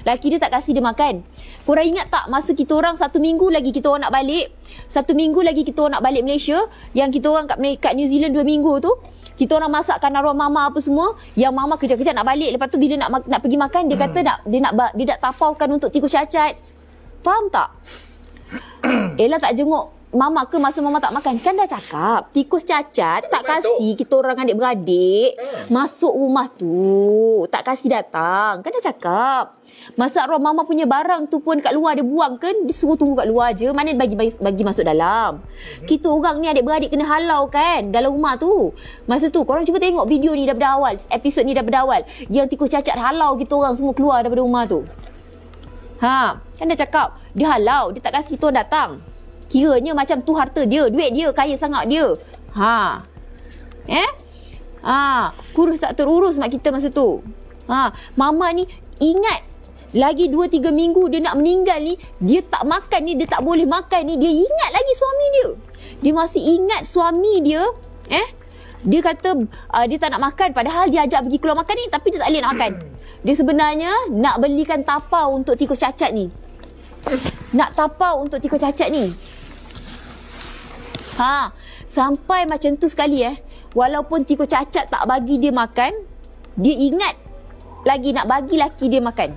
Laki dia tak kasih dia makan. Korang ingat tak masa kita orang 1 minggu lagi kita orang nak balik, 1 minggu lagi kita orang nak balik Malaysia, yang kita orang kat New Zealand 2 minggu tu, kita orang masakkan arwah mama apa semua, yang mama kejap-kejap nak balik. Lepas tu bila nak pergi makan, dia kata dia nak tapaukan untuk tikus cacat. Faham tak? Ella tak jenguk Mama ke masa Mama tak makan? Kan dah cakap, tikus cacat tak kasih kita orang adik-beradik masuk rumah tu. Tak kasih datang. Kan dah cakap. Masa arwah Mama punya barang tu pun kat luar dia buang kan, dia suruh tunggu kat luar je. Mana bagi masuk dalam. Kita orang ni adik-beradik kena halau kan dalam rumah tu. Masa tu korang cuba tengok video ni daripada awal. Episod ni daripada awal. Yang tikus cacat halau kita orang semua keluar daripada rumah tu. Kan dah cakap, dia halau, dia tak kasih kita orang datang. Kiranya macam tu harta dia, duit dia, kaya sangat dia. Kurus tak terurus mak kita masa tu. Mama ni ingat lagi 2-3 minggu dia nak meninggal ni, dia tak makan ni, dia tak boleh makan ni, dia ingat lagi suami dia. Dia masih ingat suami dia. Dia kata dia tak nak makan, padahal dia ajak pergi keluar makan ni, tapi dia tak boleh nak makan. Dia sebenarnya nak belikan tapau untuk tikus cacat ni. Nak tapau untuk tikus cacat ni. Sampai macam tu sekali walaupun tikus cacat tak bagi dia makan, dia ingat lagi nak bagi laki dia makan.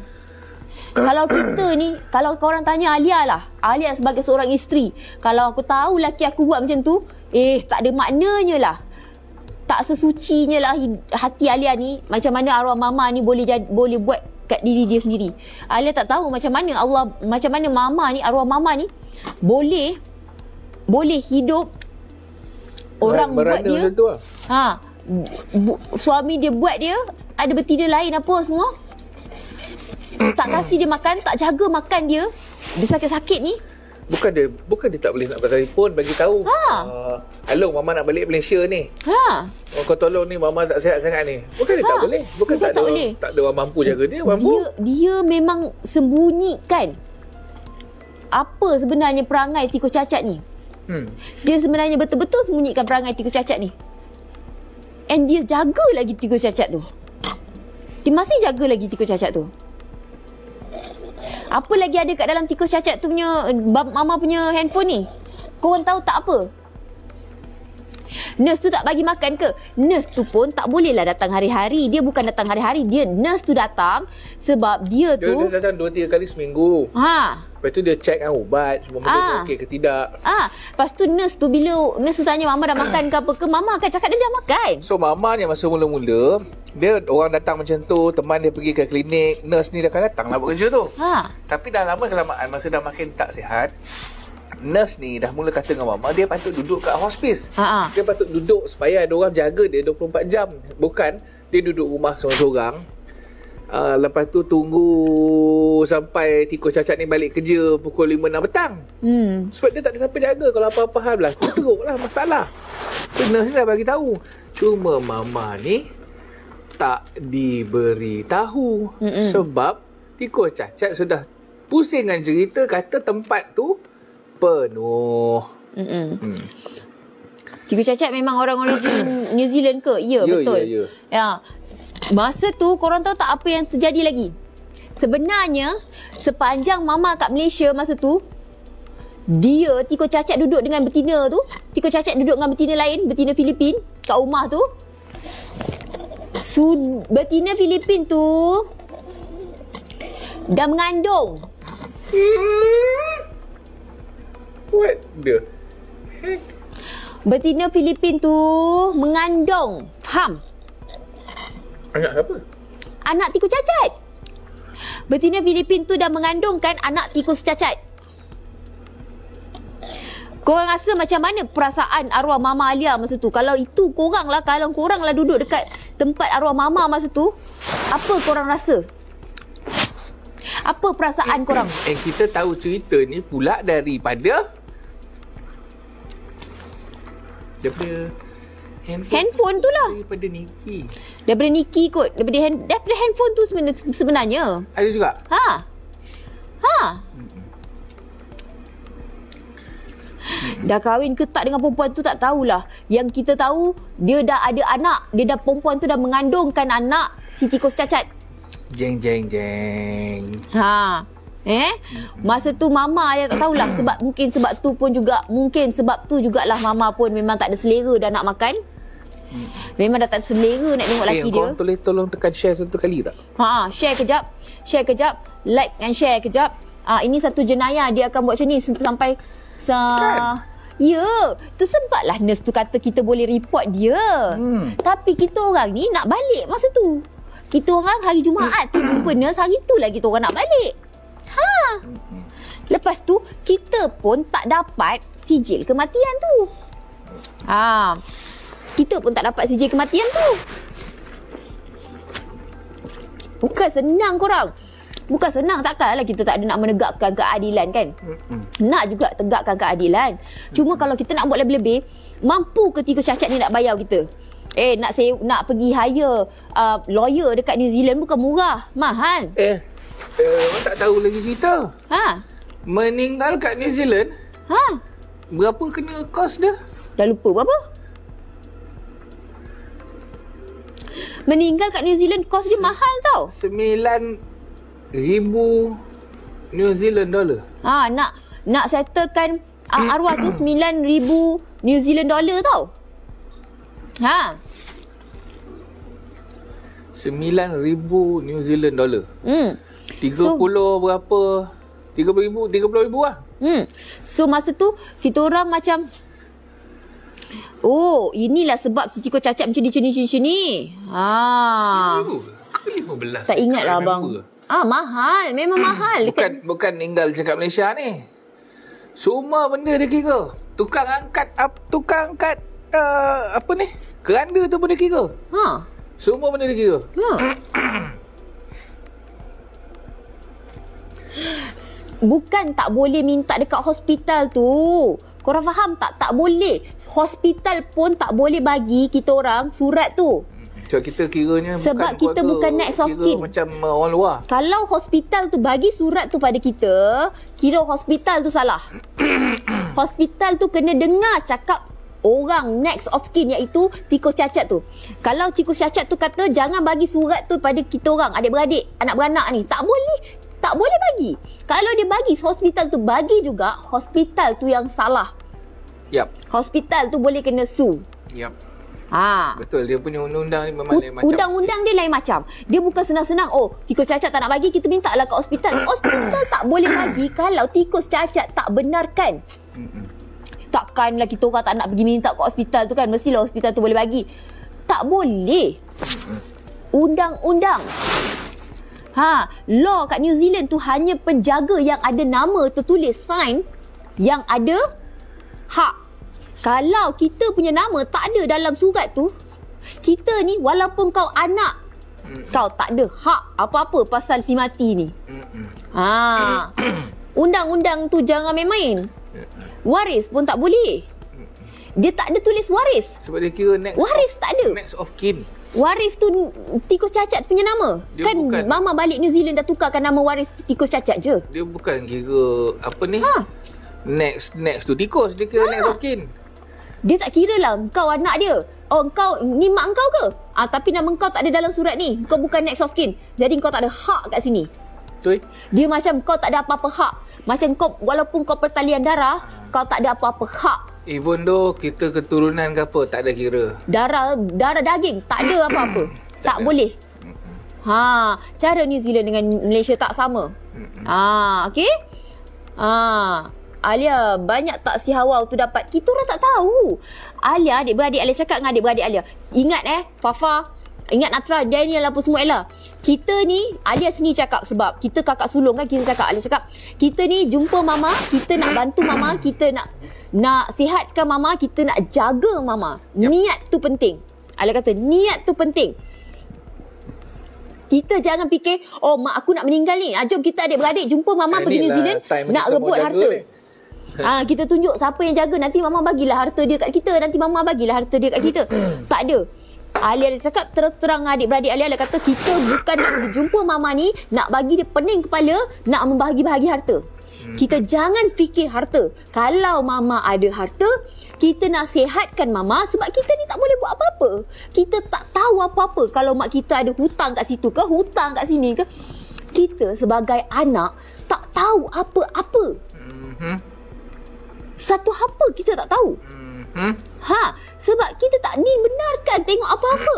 Kalau kita ni, kalau korang tanya Alia lah, Alia sebagai seorang isteri, kalau aku tahu laki aku buat macam tu, tak ada maknanya lah, tak sesucinya lah hati Alia ni. Macam mana arwah Mama ni boleh buat kat diri dia sendiri. Alia tak tahu macam mana macam mana Mama ni, arwah Mama ni boleh hidup orang buat dia tu lah. Suami dia buat dia ada betina lain apa semua, tak kasih dia makan, tak jaga makan dia. Dia sakit-sakit ni, bukan dia tak boleh nak telefon bagi tahu. Hello, Mama nak balik Malaysia ni. Kau tolong ni, Mama tak sihat sangat ni. Bukan dia tak boleh. Bukan tak ada orang mampu jaga dia. Dia memang sembunyikan apa sebenarnya perangai tikus cacat ni. Dia sebenarnya betul-betul sembunyikan perangai tikus cacat ni. And dia jaga lagi tikus cacat tu. Dia masih jaga lagi tikus cacat tu. Apa lagi ada kat dalam tikus cacat tu punya Mama punya handphone ni? Korang tahu tak apa? Nurse tu tak bagi makan ke? Nurse tu pun tak boleh lah datang hari-hari. Dia bukan datang hari-hari. Nurse tu datang sebab dia tu dia datang 2-3 kali seminggu. Lepas tu dia check ubat, semua benda okey ke tidak. Lepas tu nurse tu, bila nurse tu tanya Mama dah makan ke apa ke, Mama akan cakap dia dah makan. So Mama ni masa mula-mula, dia orang datang macam tu, teman dia pergi ke klinik, nurse ni dia akan datang lah buat kerja tu. Tapi dah lama kelamaan, masa dah makin tak sihat, nurse ni dah mula kata dengan Mama, dia patut duduk kat hospice. Dia patut duduk supaya ada orang jaga dia 24 jam. Bukan dia duduk rumah seorang-seorang. Lepas tu tunggu sampai tikus cacat ni balik kerja pukul 5-6 petang. Sebab dia tak ada siapa jaga. Kalau apa-apa hal berlaku, teruk lah masalah. So nurse ni dah bagi tahu. Cuma Mama ni tak diberi tahu. Sebab tikus cacat sudah pusing dengan cerita, kata tempat tu penuh. Tikus cacat memang orang origin New Zealand ke? Ya, betul. Ya. Masa tu korang tahu tak apa yang terjadi lagi? Sebenarnya sepanjang Mama kat Malaysia masa tu, dia tikus cacat duduk dengan betina tu, tikus cacat duduk dengan betina lain, betina Filipin kat rumah tu. Betina Filipin tu dah mengandung. What the heck? Betina Filipin tu mengandung. Faham? Anak siapa? Anak tikus cacat. Betina Filipin tu dah mengandungkan anak tikus cacat. Korang rasa macam mana perasaan arwah Mama Alia masa tu? Kalau itu korang lah, kalau korang lah duduk dekat tempat arwah Mama masa tu, apa korang rasa? Apa perasaan korang? Kita tahu cerita ni pula daripada handphone tu lah. Daripada Niki. Daripada Niki kot. Daripada handphone tu sebenarnya. Ada juga? Dah kahwin ke tak dengan perempuan tu tak tahulah. Yang kita tahu, dia dah ada anak. Perempuan tu dah mengandungkan anak si tikus cacat. Jeng. Masa tu Mama yang tak tahulah. Mungkin sebab tu jugalah Mama pun memang tak ada selera dah nak makan. Memang dah tak ada selera nak tengok laki dia. Korang boleh tolong tekan share satu kali tak? Share kejap. Like and share kejap. Ini satu jenayah dia akan buat macam ni sampai Ya, tu sebablah nurse tu kata kita boleh report dia. Tapi kita orang ni nak balik masa tu. Kita orang hari Jumaat tu jumpa nurse, hari tu lah kita orang nak balik. Lepas tu kita pun tak dapat sijil kematian tu. Kita pun tak dapat sijil kematian tu. Bukan senang korang. Bukan senang, takkanlah kita tak ada nak menegakkan keadilan kan. Nak juga tegakkan keadilan. Cuma kalau kita nak buat lebih-lebih, mampu ke tikus cacat ni nak bayar kita? Nak pergi hire lawyer dekat New Zealand bukan murah, mahal. Orang tak tahu lagi cerita. Meninggal kat New Zealand? Berapa kena kos dia? Dah lupa berapa? Meninggal kat New Zealand kos dia mahal tau. 9,000 New Zealand dollar. Nak settlekan arwah tu 9,000 New Zealand dollar tau. 9,000 New Zealand dollar. 30 berapa? 30,000 lah. So masa tu kita orang macam, oh, inilah sebab si tikus cacat macam ni. 15. Tak ingat lah abang. Mahal. Memang mahal. Bukan tinggal cakap Malaysia ni. Semua benda dia kira. Tukang angkat apa ni? Keranda tu pun dia kira. Semua benda dia kira. Bukan tak boleh minta dekat hospital tu. Korang faham tak? Tak boleh. Hospital pun tak boleh bagi kita orang surat tu. Sebab kita kiranya sebab kita bukan next of kin. Macam orang luar. Kalau hospital tu bagi surat tu pada kita, kira hospital tu salah. Hospital tu kena dengar cakap orang next of kin, iaitu tikus cacat tu. Kalau tikus cacat tu kata jangan bagi surat tu pada kita orang, adik-beradik, anak-beranak ni, tak boleh bagi. Kalau dia bagi, hospital tu bagi juga, hospital tu yang salah. Hospital tu boleh kena sue. Betul, dia punya undang-undang ni memang lain macam. Undang-undang dia lain macam. Dia bukan senang-senang, tikus cacat tak nak bagi, kita minta lah kat hospital. Hospital tak boleh bagi kalau tikus cacat tak benarkan. Takkanlah kita orang tak nak pergi minta kat hospital tu kan. Mestilah hospital tu boleh bagi. Tak boleh. Undang-undang. Law kat New Zealand tu hanya penjaga yang ada nama tertulis sign yang ada hak. Kalau kita punya nama tak ada dalam surat tu, kita ni walaupun kau anak, kau tak ada hak apa-apa pasal si mati ni. Undang-undang tu jangan main-main. Waris pun tak boleh. Dia tak ada tulis waris. Sebab dia kira waris tak ada. Next of kin. Waris tu tikus cacat punya nama. Dia kan bukan, Mama balik New Zealand dah tukarkan nama waris tikus cacat je. Dia bukan kira apa ni? Next tu tikus. Dia kira next of kin. Dia tak kira lah kau anak dia. Kau ni mak kau ke? Tapi nama kau tak ada dalam surat ni. Kau bukan next of kin. Jadi kau tak ada hak kat sini. Betul. Dia macam kau tak ada apa-apa hak. Macam kau, walaupun kau pertalian darah, kau tak ada apa-apa hak. Even though kita keturunan ke apa, tak ada kira. Darah daging, tak ada apa-apa. tak boleh. Cara New Zealand dengan Malaysia tak sama. Okey? Alia, banyak tak si Hawa tu dapat? Kita orang tak tahu. Alia, adik-beradik Alia cakap dengan adik-beradik Alia. Ingat Fafa, ingat Natra, Daniel apa semua Ella. Kita ni, Alia sendiri cakap sebab kita kakak sulung kan, kita cakap, Alia cakap, kita ni jumpa mama, kita nak bantu mama, kita nak sihatkan mama, kita nak jaga mama. Niat tu penting. Alia kata, niat tu penting. Kita jangan fikir, mak aku nak meninggal ni. Jom kita adik-beradik jumpa mama pergi New Zealand, nak rebut harta. Kita tunjuk siapa yang jaga, nanti mama bagilah harta dia kat kita, nanti mama bagilah harta dia kat kita. Tak ada. Alia cakap terang adik-beradik Alia kata kita bukan nak jumpa mama ni nak bagi dia pening kepala, nak membahagi-bahagi harta. Kita jangan fikir harta. Kalau mama ada harta, kita nak sihatkan mama sebab kita ni tak boleh buat apa-apa. Kita tak tahu apa-apa. Kalau mak kita ada hutang kat situ ke, hutang kat sini ke, kita sebagai anak tak tahu apa-apa. Satu apa kita tak tahu. Sebab kita tak dibenarkan tengok apa-apa.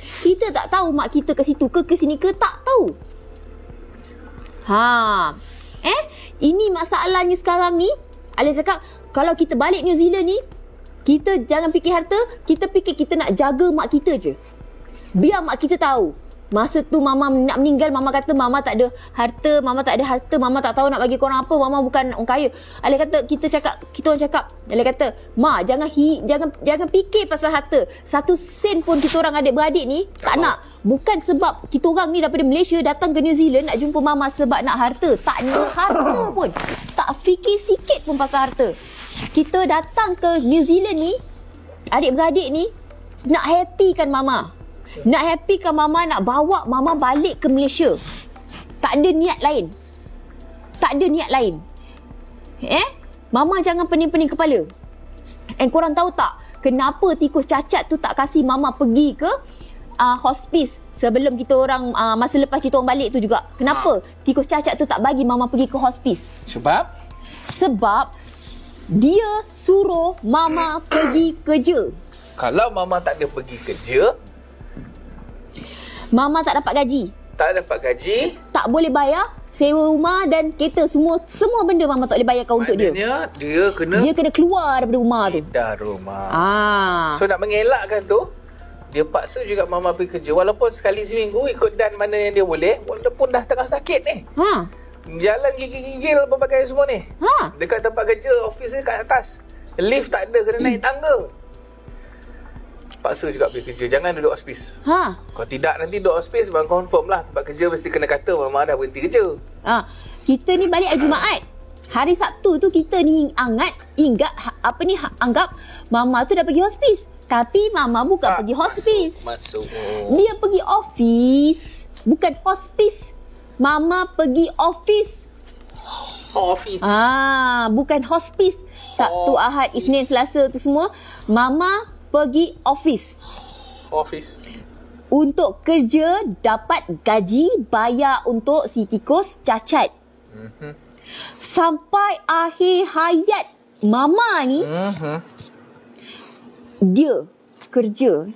Kita tak tahu mak kita ke situ ke sini ke, tak tahu. Ini masalahnya sekarang ni. Alia cakap, Kalau kita balik New Zealand ni, kita jangan fikir harta, kita fikir kita nak jaga mak kita je. Biar mak kita tahu. Masa tu mama nak meninggal, mama kata mama tak ada harta, mama tak tahu nak bagi korang apa, mama bukan orang kaya. Alih kata kita orang cakap, Alih kata, "Ma, jangan fikir pasal harta. 1 sen pun kita orang adik-beradik ni tak nak. Bukan sebab kita orang ni daripada Malaysia datang ke New Zealand nak jumpa mama sebab nak harta. Tak nak harta pun. Tak fikir sikit pun pasal harta. Kita datang ke New Zealand ni, adik-beradik ni nak happykan mama. Nak happykan mama, nak bawa mama balik ke Malaysia. Tak ada niat lain. Mama jangan pening-pening kepala. And korang tahu tak kenapa tikus cacat tu tak kasih mama pergi ke hospice sebelum kita orang masa lepas kita orang balik tu juga? Kenapa tikus cacat tu tak bagi mama pergi ke hospice? Sebab dia suruh mama pergi kerja. Kalau mama tak ada pergi kerja, mama tak dapat gaji. Tak boleh bayar sewa rumah dan kereta, semua benda mama tak boleh bayarkan untuk dia. Dia kena keluar daripada rumah tu. Pindah rumah. So nak mengelakkan tu, dia paksa juga mama pergi kerja walaupun sekali seminggu ikut dan mana yang dia boleh, walaupun dah tengah sakit ni. Jalan gigil-gigil berbagai semua ni. Dekat tempat kerja, office ni kat atas. Lift tak ada, kena naik tangga. Paksa juga pergi kerja. Jangan duduk hospice. Kalau tidak nanti duduk hospice bang confirm lah tempat kerja mesti kena kata mama dah berhenti kerja. Kita ni balik hari Jumaat. Hari Sabtu tu kita ni anggap mama tu dah pergi hospice. Tapi mama bukan pergi hospice. Masuk. Dia pergi office, bukan hospice. Mama pergi office. Bukan hospice. Sabtu, Ahad, Isnin, Selasa tu semua mama pergi office. Untuk kerja, dapat gaji, bayar untuk si tikus cacat. Sampai akhir hayat mama ni, dia kerja.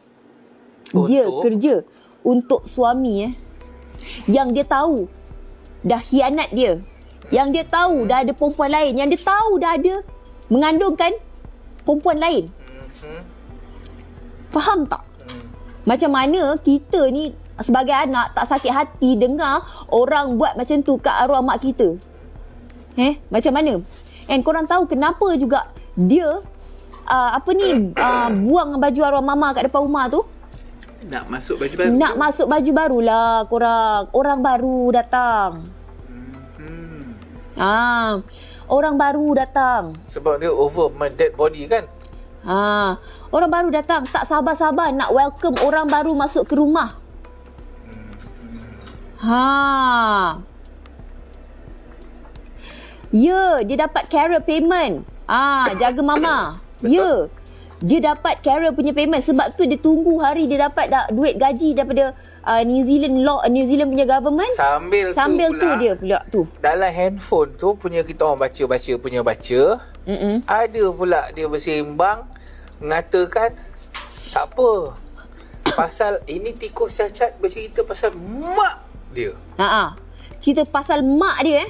Kerja untuk suami yang dia tahu dah hianat dia. Yang dia tahu dah ada perempuan lain. Yang dia tahu dah ada mengandungkan perempuan lain. Faham tak? Macam mana kita ni sebagai anak tak sakit hati dengar orang buat macam tu kat arwah mak kita? Macam mana? And korang tahu kenapa juga dia buang baju arwah mama kat depan rumah tu? Nak masuk baju baru. Nak masuk baju barulah korang. Orang baru datang. Orang baru datang. Sebab dia over my dead body kan? Orang baru datang, tak sabar-sabar nak welcome orang baru masuk ke rumah. Dia dapat carer payment. Jaga mama. Dia dapat carer punya payment. Sebab tu dia tunggu hari dia dapat duit gaji daripada New Zealand punya government. Sambil tu dia pula tu. Dalam handphone tu punya kita orang baca. Ada pula dia bersembang mengatakan tak apa. Pasal ini tikus cacat bercerita pasal mak dia. Cerita pasal mak dia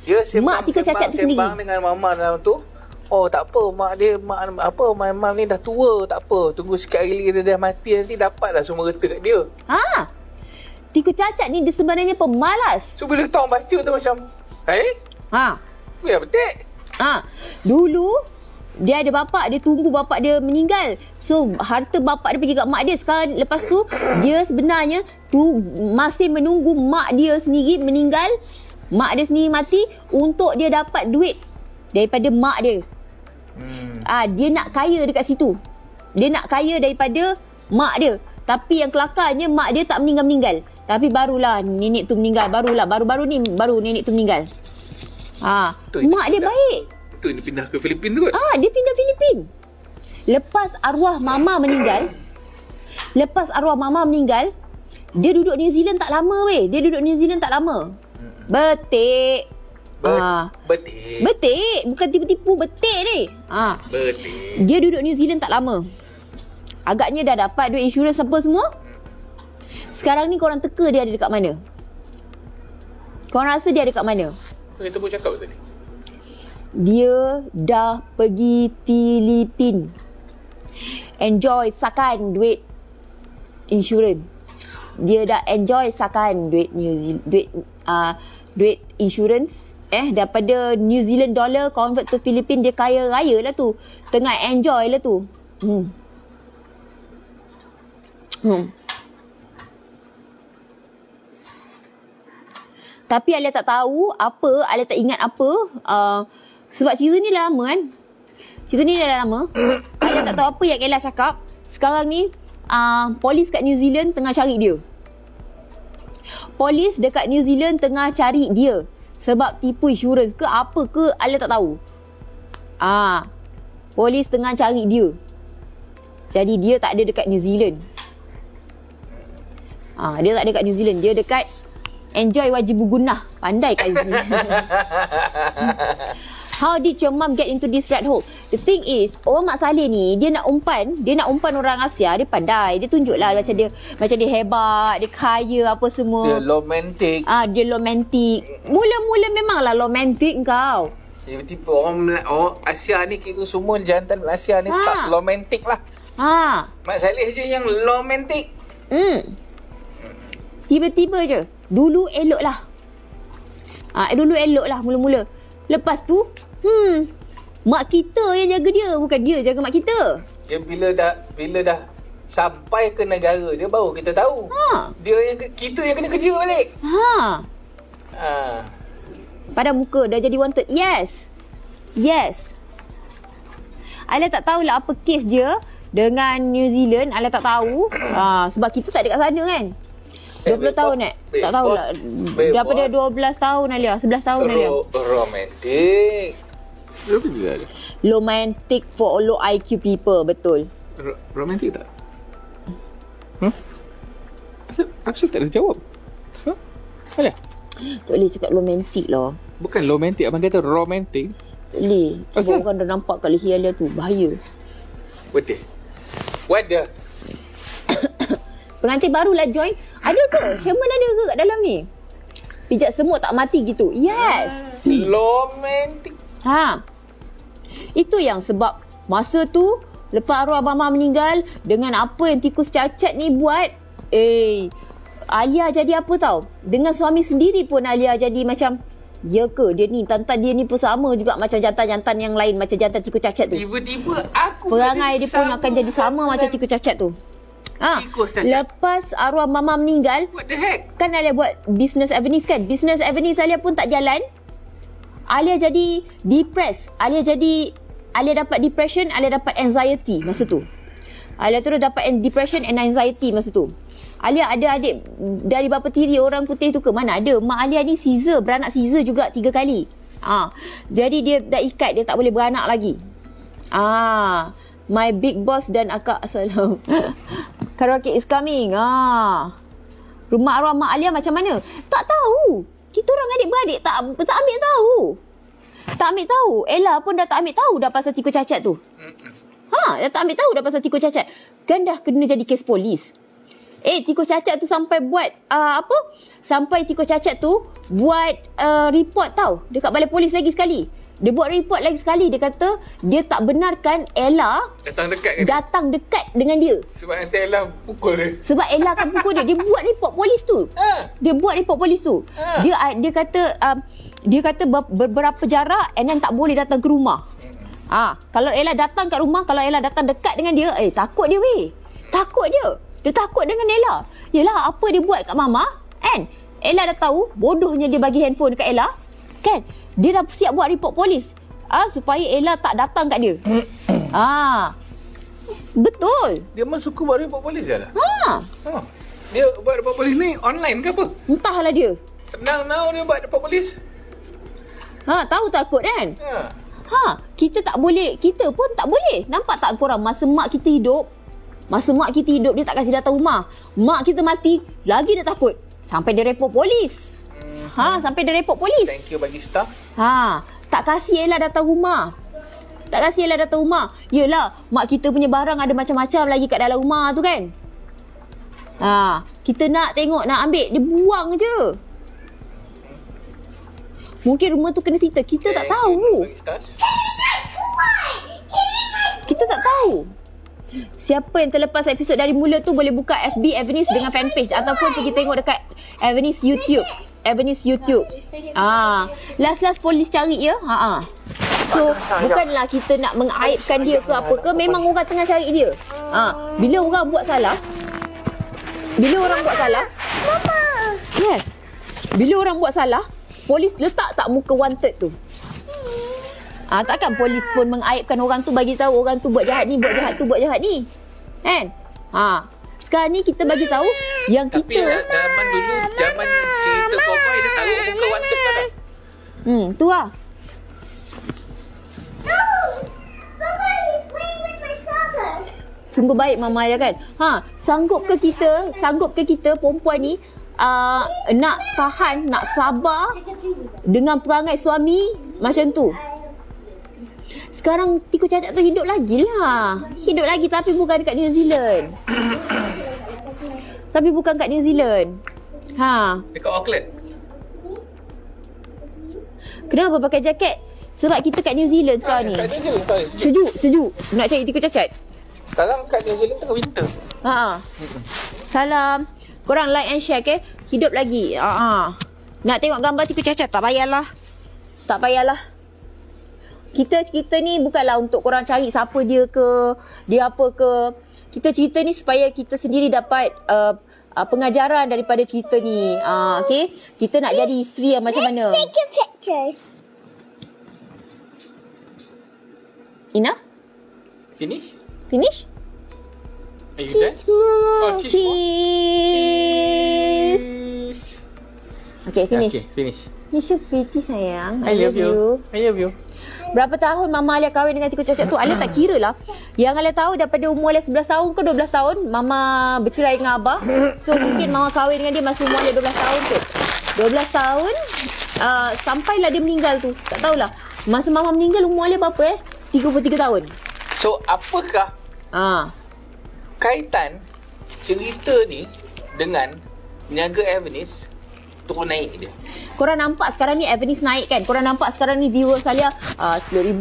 Dia sembang sendiri dengan mama dalam tu. Oh tak apa, mak ni dah tua, tak apa. Tunggu sikit hari lagi dia dah mati nanti dapatlah semua reta kat dia. Tikus cacat ni dia sebenarnya pemalas. So bila kita orang baca tu macam biar betik. Dulu dia ada bapak, dia tunggu bapak dia meninggal. So harta bapak dia pergi kat mak dia. Sekarang lepas tu dia sebenarnya tu masih menunggu mak dia sendiri meninggal, mak dia sendiri mati untuk dia dapat duit daripada mak dia. Dia nak kaya dekat situ. Dia nak kaya daripada mak dia. Tapi yang kelakarnya mak dia tak meninggal-meninggal. Tapi barulah nenek tu meninggal. Baru-baru ni nenek tu meninggal. Mak dia baik. Tu dia pindah ke Filipin tu kot. Dia pindah Filipin. Lepas arwah mama meninggal, dia duduk New Zealand tak lama Betik. Betik. Bukan tipu-tipu, betik ni. Betik. Dia duduk New Zealand tak lama. Agaknya dah dapat duit insurans apa semua. Sekarang ni korang teka dia ada dekat mana? Korang rasa dia ada dekat mana? Kita pun cakap tadi. Dia dah pergi Filipin. Enjoy sakan duit insurans. Dia dah enjoy sakan duit duit insurans. Daripada New Zealand dollar convert to Filipin, dia kaya raya lah tu. Tengah enjoy lah tu. Tapi Alia tak tahu apa, Alia tak ingat apa. Sebab cerita ni lama kan. Cerita ni dah lama. Alia tak tahu apa yang Ella cakap. Sekarang ni polis kat New Zealand tengah cari dia. Polis dekat New Zealand tengah cari dia sebab tipu insurans ke apa ke, Alia tak tahu. Polis tengah cari dia. Jadi dia tak ada dekat New Zealand. Dia tak ada dekat New Zealand. Dia dekat enjoy wajib bergunah. Pandai kat Izzy. How did your mom get into this rat hole? The thing is, orang Mak Saleh ni, dia nak umpan orang Asia, dia pandai. Dia tunjuklah macam dia hebat, dia kaya apa semua. Dia romantik. Dia romantik. Mula-mula memanglah romantik kau. Tiba-tiba orang Asia ni kira semua jantan Asia ni tak romantik lah. Mak Saleh je yang romantik. Tiba-tiba je. Dulu elok lah. Mula-mula. Lepas tu, mak kita yang jaga dia, bukan dia jaga mak kita. Dia bila dah sampai ke negara dia baru kita tahu. Kita yang kena kerja balik. Pada muka dah jadi wanted. Yes. Alia tak tahulah apa kes dia dengan New Zealand. Alia tak tahu. Sebab kita tak ada kat sana kan. 20 tahun tak tahulah. Daripada 12 tahun Alia, 11 tahun Alia. Romantik. Romantic for low IQ people, betul. Romantik tak? Asal tak ada jawab? Alia? Tak boleh cakap romantik lah. Bukan romantik, abang kata romantik. Tak boleh. Sebab orang dah nampak kat leher Alia tu, bahaya. Wadah. Pengantin barulah join. Ada ke? Sherman ada ke kat dalam ni? Pijat semut tak mati gitu. Yes. Romantik. Itu yang sebab masa tu lepas arwah mama meninggal, dengan apa yang tikus cacat ni buat, Alia jadi apa tau? Dengan suami sendiri pun Alia jadi macam, ya ke? Dia ni, tantan dia ni pun sama juga macam jantan-jantan yang lain, macam jantan tikus cacat tu. Tiba-tiba aku perangai dia pun akan jadi sama macam tikus cacat tu. Lepas arwah mama meninggal, what the heck? Kan Alia buat Business Avenues kan? Business Avenues Alia pun tak jalan. Alia jadi depressed. Alia dapat depression, Alia dapat anxiety masa tu. Alia terus dapat depression and anxiety masa tu. Alia ada adik dari bapa tiri orang putih tu ke? Mana ada. Mak Alia ni beranak Caesar juga 3 kali. Jadi dia dah ikat, dia tak boleh beranak lagi. My big boss dan akak salam. Karaoke is coming. Rumah arwah mak Alia macam mana? Tak tahu. Kita orang adik-beradik tak ambil tahu. Tak ambil tahu. Ella pun dah tak ambil tahu dah pasal tikus cacat tu. Dah tak ambil tahu dah pasal tikus cacat. Kan dah kena jadi kes polis. Tikus cacat tu sampai buat Sampai tikus cacat tu buat report tau dekat balai polis lagi sekali. Dia buat report lagi sekali. Dia kata dia tak benarkan Ella datang dekat dengan dia. Sebab nanti Ella pukul dia. Sebab Ella akan pukul dia. Dia buat report polis tu. Dia kata beberapa jarak and then tak boleh datang ke rumah. Kalau Ella datang kat rumah, kalau Ella datang dekat dengan dia, takut dia weh. Takut dia. Dia takut dengan Ella. Yelah, apa dia buat kat mama? Kan? Ella dah tahu, bodohnya dia bagi handphone dekat Ella. Kan? Dia dah siap buat report polis. Supaya Ella tak datang kat dia. Betul. Dia memang suka buat report polis je lah. Dia buat report polis ni online ke apa? Entahlah dia. Senang tau dia buat report polis. Tahu takut kan? Kita tak boleh. Kita pun tak boleh. Nampak tak korang masa mak kita hidup? Dia tak kasi datang rumah. Mak kita mati, lagi dia takut. Sampai dia report polis. Sampai dia report polis. Thank you bagi staff. Tak kasih Ella datang rumah. Yelah, mak kita punya barang ada macam-macam lagi kat dalam rumah tu kan. Kita nak tengok, nak ambil, dia buang je. Mungkin rumah tu kena sita. Kita tak tahu. Kita tak tahu. Siapa yang terlepas episod dari mula tu boleh buka FB Avenis dengan fanpage ataupun pergi tengok dekat Avenis YouTube. Last polis cari ya. So bukanlah kita nak mengaibkan dia ke apa ke, memang orang tengah cari dia. Bila orang buat salah, Mama. Yes. Bila orang buat salah, polis letak tak muka wanted tu. Takkan polis pun mengaibkan orang tu, bagi tahu orang tu buat jahat ni, buat jahat ni. Kan? Sekarang ni kita bagi tahu yang kita. Tapi zaman dulu, zaman cerita cowboy dia tahu muka wanted kan. Tu lah. Sungguh baik Mama ya kan. Sanggup ke kita perempuan ni nak tahan, nak sabar dengan perangai suami macam tu. Sekarang tikus cacat tu hidup lagi lah. Hidup lagi tapi bukan dekat New Zealand. Dekat Auckland. Kenapa pakai jaket? Sebab kita kat New Zealand sekarang ni. Kat New Zealand sekarang Sejuk. Nak cari tikus cacat. Sekarang kat New Zealand tengah winter. Salam. Korang like and share ke? Hidup lagi. Nak tengok gambar tikus cacat? Tak payahlah. Kita ni bukanlah untuk korang cari siapa dia ke, dia apa ke. Kita cerita ni supaya kita sendiri dapat pengajaran daripada cerita ni. Okay? Kita nak jadi isteri yang macam mana? Let's take a picture. Enough? Finish? Are you done? Cheese. Okay, finish. You're so pretty sayang. I love you. Berapa tahun Mama Alia kahwin dengan tikus cacat tu? Alia tak kira lah. Yang Alia tahu daripada umur Alia 11 tahun ke 12 tahun Mama bercerai dengan Abah. So mungkin Mama kahwin dengan dia masa umur Alia 12 tahun tu. 12 tahun sampailah dia meninggal tu. Tak tahulah. Masa Mama meninggal umur Alia berapa 33 tahun. So apakah kaitan cerita ni dengan Niaga Avenis turun naik dia? Korang nampak sekarang ni Avenis naik kan? Korang nampak sekarang ni viewers Alia 10,000,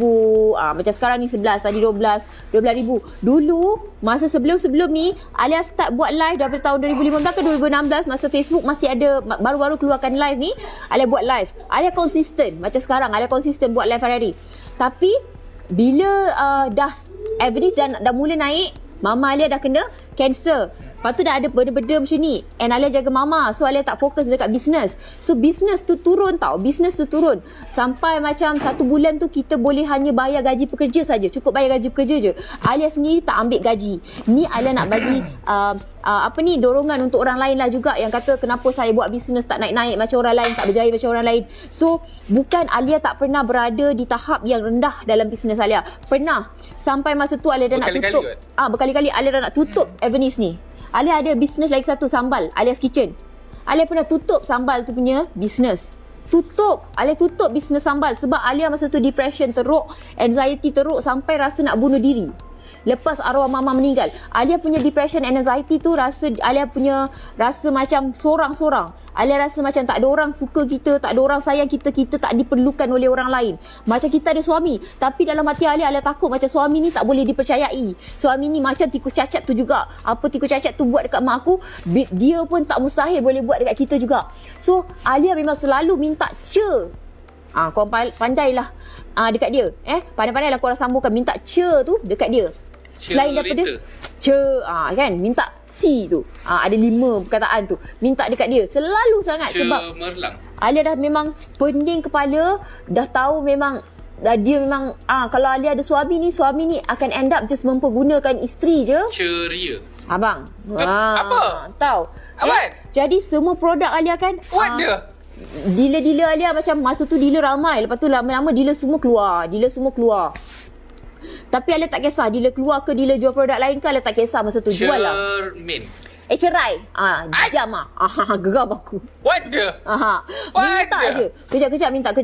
macam sekarang ni 11, tadi 12,000. Dulu masa sebelum ni Alia start buat live daripada tahun 2015 ke 2016, masa Facebook masih ada, baru-baru keluarkan live ni. Alia buat live, Alia konsisten. Macam sekarang Alia konsisten buat live hari-hari. Tapi bila dah Avenis dah mula naik, Mama Alia dah kena cancer. Lepas tu dah ada benda-benda macam ni. And Alia jaga Mama. So Alia tak fokus dekat bisnes. So bisnes tu turun tau. Sampai macam 1 bulan tu kita boleh hanya bayar gaji pekerja saja. Cukup bayar gaji pekerja je. Alia sendiri tak ambil gaji. Ni Alia nak bagi dorongan untuk orang lain lah juga. Yang kata kenapa saya buat bisnes tak naik-naik macam orang lain, tak berjaya macam orang lain. So bukan Alia tak pernah berada di tahap yang rendah dalam bisnes Alia. Pernah. Sampai masa tu Alia dah nak tutup. Berkali-kali Alia dah nak tutup Avenis ni. Alia ada bisnes lagi satu, sambal, Alias Kitchen. Alia pernah tutup sambal tu punya bisnes. Alia tutup bisnes sambal sebab Alia masa tu depression teruk, anxiety teruk sampai rasa nak bunuh diri. Lepas arwah Mama meninggal, Alia punya depression and anxiety tu Alia punya rasa macam sorang-sorang. Alia rasa macam tak ada orang suka kita, tak ada orang sayang kita, kita tak diperlukan oleh orang lain. Macam kita ada suami, tapi dalam hati Alia takut macam suami ni tak boleh dipercayai. Suami ni macam tikus cacat tu juga. Apa tikus cacat tu buat dekat mak aku, dia pun tak mustahil boleh buat dekat kita juga. So Alia memang selalu minta korang pandailah dekat dia. Pandai-pandailah korang sambungkan minta tu dekat dia. Selain daripada kan, minta C tu. Ada 5 perkataan tu. Minta dekat dia. Selalu sangat sebab Cemerlang. Alia dah memang pening kepala. Dah tahu memang dia memang kalau Alia ada suami ni akan end up just mempergunakan isteri je. Ceria. Abang. Apa? Tahu. Jadi semua produk Alia kan. What dia? Dealer-dealer Alia macam masa tu dealer ramai. Lepas tu lama-lama dealer semua keluar. Tapi Alia tak kisah dealer keluar ke dealer jual produk lain ke, Alia tak kisah masa tu. Jual lah. Cermin. Cerai. Jam lah. Geram aku. What the? Minta je.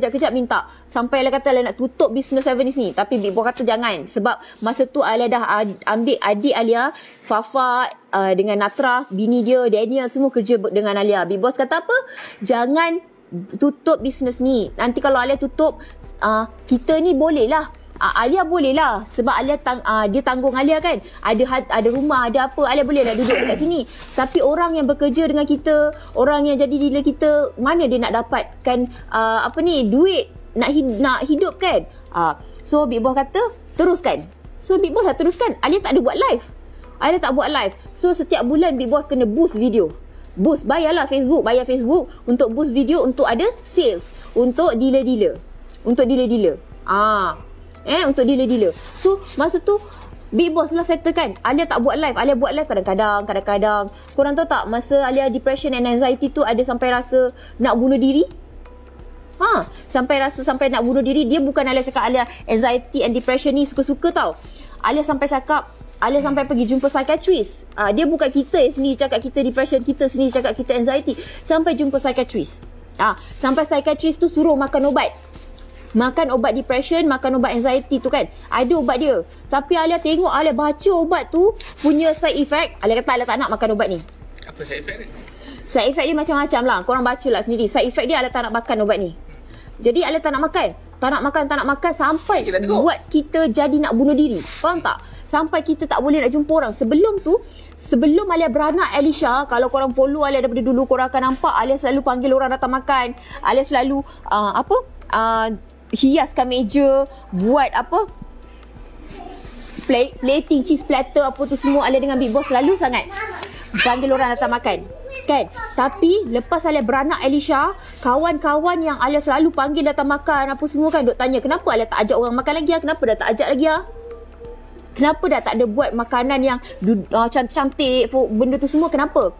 Kejap minta. Sampai Alia kata Alia nak tutup bisnes Avenis ni. Tapi Big Boss kata jangan. Sebab masa tu Alia dah ambil adik Alia, Fafa dengan Natra, bini dia, Daniel, semua kerja dengan Alia. Big Boss kata apa? Jangan tutup bisnes ni. Nanti kalau Alia tutup, kita ni boleh lah. Alia boleh lah sebab Alia dia tanggung Alia kan. Ada rumah, ada apa, Alia boleh lah duduk dekat sini. Tapi orang yang bekerja dengan kita, orang yang jadi dealer kita, mana dia nak dapatkan duit nak hidup kan. So Big Boss kata teruskan. So Big Boss dah teruskan. Alia tak ada buat live. Alia tak buat live. So setiap bulan Big Boss kena boost video. Boost, bayar Facebook untuk boost video untuk ada sales untuk dealer-dealer. Untuk dealer-dealer. Untuk dealer-dealer. So masa tu Big Boss lah settlekan. Alia tak buat live. Alia buat live kadang-kadang. Korang tahu tak, masa Alia depression and anxiety tu ada sampai rasa nak bunuh diri. Sampai nak bunuh diri. Dia bukan Alia cakap Alia anxiety and depression ni suka-suka tau. Alia sampai pergi jumpa psychiatrist. Dia bukan kita sendiri cakap kita depression, kita sendiri cakap kita anxiety. Sampai jumpa psychiatrist. Sampai psychiatrist tu suruh makan obat. Makan obat depression, makan obat anxiety tu kan. Ada obat dia. Tapi Alia tengok, Alia baca obat tu punya side effect. Alia kata Alia tak nak makan obat ni. Apa side effect dia? Side effect dia macam-macam lah. Korang baca lah sendiri. Side effect dia Alia tak nak makan obat ni. Jadi Alia tak nak makan. Tak nak makan sampai buat kita jadi nak bunuh diri. Faham tak? Sampai kita tak boleh nak jumpa orang. Sebelum Alia beranak Alisha, kalau korang follow Alia daripada dulu, korang akan nampak Alia selalu panggil orang datang makan. Alia selalu hiaskan meja, buat plating, cheese platter, apa tu semua. Alia dengan Big Boss selalu sangat panggil orang datang makan kan. Tapi lepas Alia beranak Alisha, kawan-kawan yang Alia selalu panggil datang makan apa semua kan, duk tanya kenapa Alia tak ajak orang makan lagi kenapa dah tak ajak lagi kenapa dah tak ada buat makanan yang cantik-cantik, benda tu semua, kenapa?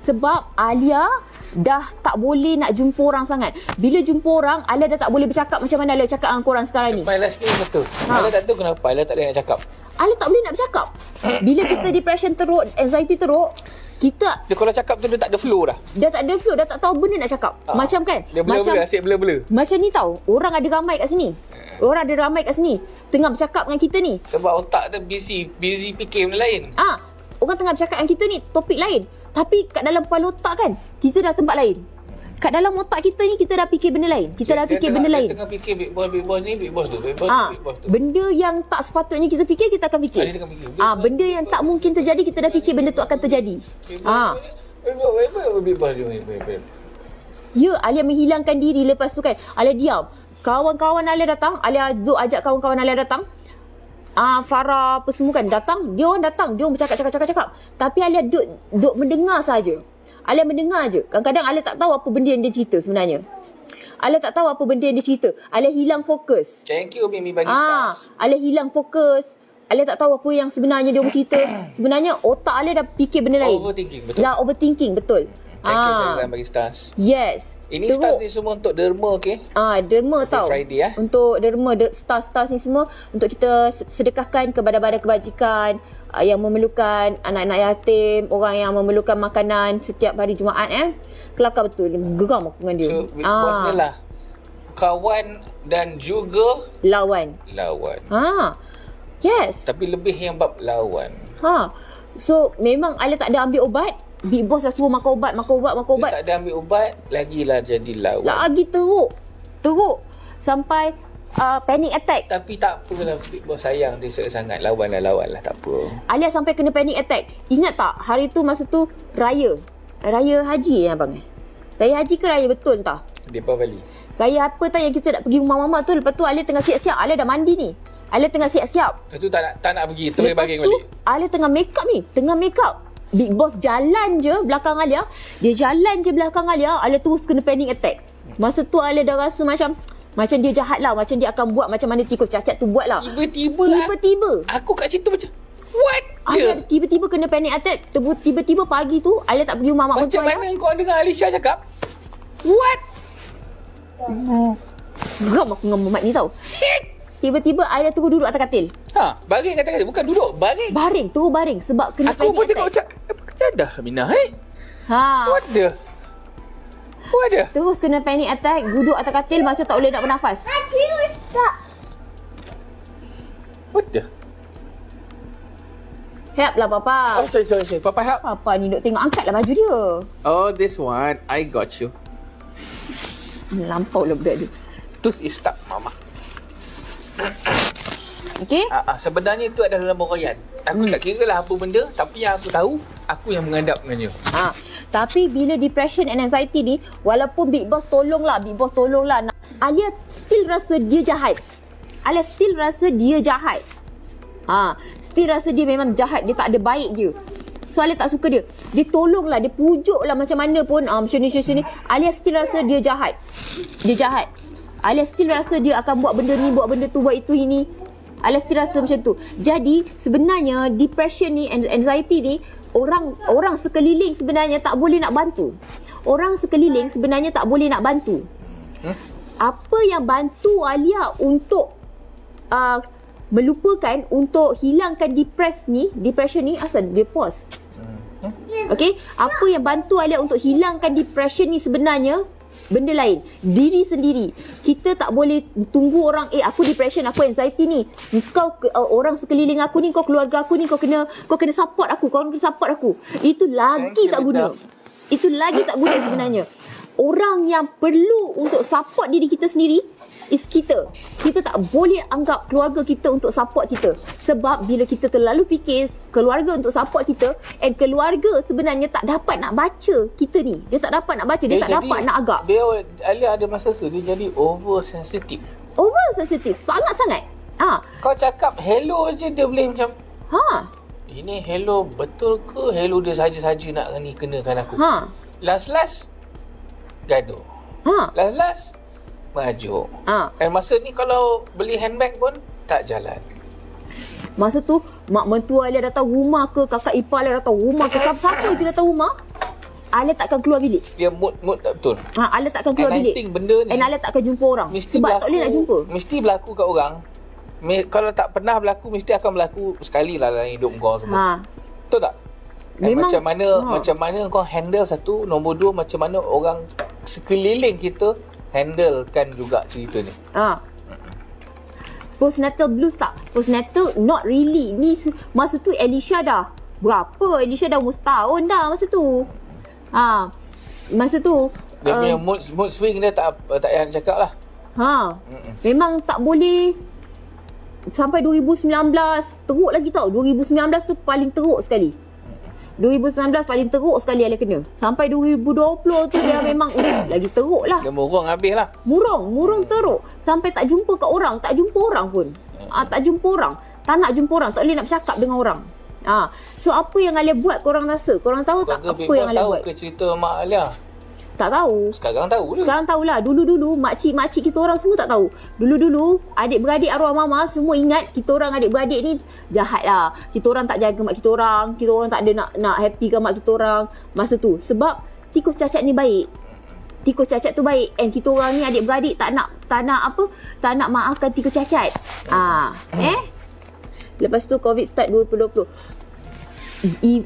Sebab Alia dah tak boleh nak jumpa orang sangat. Bila jumpa orang, Alia dah tak boleh bercakap macam mana Alia cakap dengan korang sekarang ni. Last ni betul. Alia tak tahu kenapa Alia tak boleh nak cakap. Alia tak boleh nak bercakap. Bila kita depression teruk, anxiety teruk, kita dia kalau cakap tu dia tak ada flow dah. Dah tak ada flow, dah tak tahu benda nak cakap. Macam kan? Dia blur-blur, asyik blur-blur. Macam ni tau, orang ada ramai kat sini. Tengah bercakap dengan kita ni. Sebab otak dia busy fikir benda lain. Orang tengah bercakap dengan kita ni, topik lain. Tapi kat dalam kepala otak kan, kita dah tempat lain. Kat dalam otak kita ni, kita dah fikir benda lain. Kita dah fikir benda lain. Dia tengah fikir Big Boss ni, Big Boss tu. Benda yang tak sepatutnya kita fikir, kita akan fikir. Benda yang tak mungkin terjadi, kita dah fikir benda tu akan terjadi. Big Boss ni. Ya, Alia menghilangkan diri lepas tu kan. Alia diam. Kawan-kawan Alia datang, Alia ajak kawan-kawan Alia datang. Farah apa semua kan datang, dia orang bercakap. Tapi Alia duk mendengar saja. Alia mendengar je. Kadang-kadang Alia tak tahu apa benda yang dia cerita sebenarnya. Alia hilang fokus. Thank you Mimi bagi stars. Alia hilang fokus. Alia tak tahu apa yang sebenarnya dia orang cerita. Sebenarnya otak Alia dah fikir benda lain. Overthinking, betul. Thank you Faizan bagi stars. Yes. Ini stars ni semua untuk derma, okey? Derma tau. Friday Untuk derma, stars ni semua untuk kita sedekahkan kepada badan kebajikan yang memerlukan, anak-anak yatim, orang yang memerlukan makanan setiap hari Jumaat Kelakar betul. Geram aku dengan dia. So, Bos ni lah kawan dan juga lawan. Yes. Tapi lebih yang bab lawan. So memang Alia tak ada ambil ubat. Big Boss dah suruh makan ubat. Dia tak ada ambil ubat, lagilah jadi lawan. Lagi teruk. Sampai panic attack. Tapi tak apalah, Big Boss sayang dia sangat. Lawan lah, tak apa. Alia sampai kena panic attack. Ingat tak, hari tu masa tu Raya Haji abang? Raya Haji ke Raya betul tak? Deepavali. Raya apa tak yang kita nak pergi rumah mama tu. Lepas tu Alia tengah siap-siap. Alia dah mandi ni. Alia tengah siap-siap. Lepas tu tak nak pergi, terus baring balik. Alia tengah make up. Big Boss jalan je belakang Alia. Alia terus kena panic attack. Masa tu Alia dah rasa macam dia jahat lah. Macam dia akan buat macam mana tikus cacat tu buat lah. Tiba-tiba aku kat situ macam what? Alia tiba-tiba kena panic attack. Tiba-tiba pagi tu Alia tak pergi rumah mak macam mana kau dengar Alisha cakap what? Geram aku dengan Muhammad ni tau. Tiba-tiba Alia terus duduk atas katil. Baring atas katil. Bukan duduk, baring. Baring. Sebab kena aku panic pun attack. tengok macam kejadah Aminah What the? Terus kena panic attack. Duduk atas katil macam tak boleh nak bernafas. What the? Help lah Papa. Sorry. Papa help. Papa ni duk tengok. Angkatlah baju dia. Oh, this one I got you. Lampau lah budak tu. Tooth is stuck, Mama. Okay? Sebenarnya itu adalah dalam huraian. Aku tak kira lah apa benda, tapi yang aku tahu, aku yang menghadap dengannya. Tapi bila depression and anxiety ni, walaupun Big Boss tolonglah, Alia still rasa dia jahat. Still rasa dia memang jahat, dia tak ada baik dia. So Alia tak suka dia. Dia tolonglah, dia pujuk lah macam mana pun, macam ni. Alia still rasa dia jahat. Alia still rasa dia akan buat benda ni, buat benda tu, buat itu ini. Alia still rasa macam tu. Jadi sebenarnya depression ni, anxiety ni, orang sekeliling sebenarnya tak boleh nak bantu. Apa yang bantu Alia untuk melupakan, untuk hilangkan depression ni, asal dia pause. Okay, apa yang bantu Alia untuk hilangkan depression ni sebenarnya benda lain, diri sendiri. Kita tak boleh tunggu orang, aku depression, aku anxiety ni, kau orang sekeliling aku ni, kau keluarga aku ni, kau kena support aku, itu lagi tak guna sebenarnya. Orang yang perlu untuk support diri kita sendiri is kita. Kita tak boleh anggap keluarga kita untuk support kita. Sebab bila kita terlalu fikir keluarga untuk support kita, and keluarga sebenarnya tak dapat nak baca kita ni. Dia tak dapat nak baca, dia tak dapat nak agak. Alia ada masa tu, dia jadi oversensitive, sangat-sangat. Kau cakap hello je, dia boleh macam ini hello betul ke? Hello dia saja-saja nak ni kenakan aku. Last gaduh. Last maju. Dan masa ni kalau beli handbag pun tak jalan. Masa tu mak mentua Alia datang rumah ke, kakak ipar Alia datang rumah ke, siapa je datang rumah, Alia takkan keluar bilik. Dia mood tak betul. Alia takkan keluar bilik. Benda ni, and Alia takkan jumpa orang. Sebab tak boleh nak jumpa. Mesti berlaku kat orang. Kalau tak pernah berlaku, mesti akan berlaku sekali lah dalam hidup kau semua. Betul tak? Memang, macam mana kau handle satu, nombor dua, macam mana orang sekeliling kita handlekan juga cerita ni. Postnatal blues tak? Postnatal not really. Ni masa tu Alicia dah berapa? Alicia dah umur setahun dah masa tu. Masa tu dia punya mood swing dia tak payah nak cakap lah. Memang tak boleh. Sampai 2019 teruk lagi tau. 2019 tu paling teruk sekali. 2019 paling teruk sekali Alia kena. Sampai 2020 tu dia memang lagi teruk lah. Dia murung habis lah. Murung teruk. Sampai tak jumpa kat orang. Tak jumpa orang pun. Tak jumpa orang. Tak nak jumpa orang. Tak boleh nak bercakap dengan orang. So apa yang Alia buat, korang rasa? Korang tahu tak apa yang Alia buat? Tahu ke cerita mak Alia? Tak tahu. Sekarang tahu dah. Sekarang tahulah. Dulu-dulu makcik-makcik kita orang semua tak tahu. Dulu-dulu adik-beradik arwah mama semua ingat kita orang adik-beradik ni jahat lah. Kita orang tak jaga mak kita orang. Kita orang tak ada nak happy kan mak kita orang masa tu. Sebab tikus cacat ni baik. Tikus cacat tu baik. And kita orang ni adik-beradik tak nak maafkan tikus cacat. Lepas tu COVID start 2020.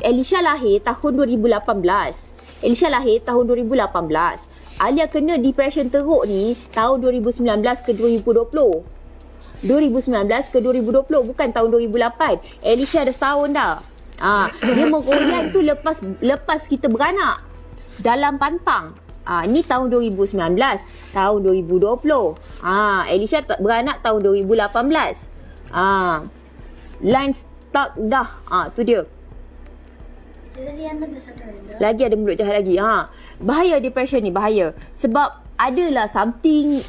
Alicia lahir tahun 2018. Alia kena depression teruk ni tahun 2019 ke 2020. 2019 ke 2020, bukan tahun 2008. Alicia dah setahun dah. Dia meroyan tu lepas kita beranak dalam pantang. Ni tahun 2019, tahun 2020. Alicia beranak tahun 2018. Line stuck dah. Tu dia. Lagi ada mulut jahat lagi. Bahaya depression ni, bahaya. Sebab adalah something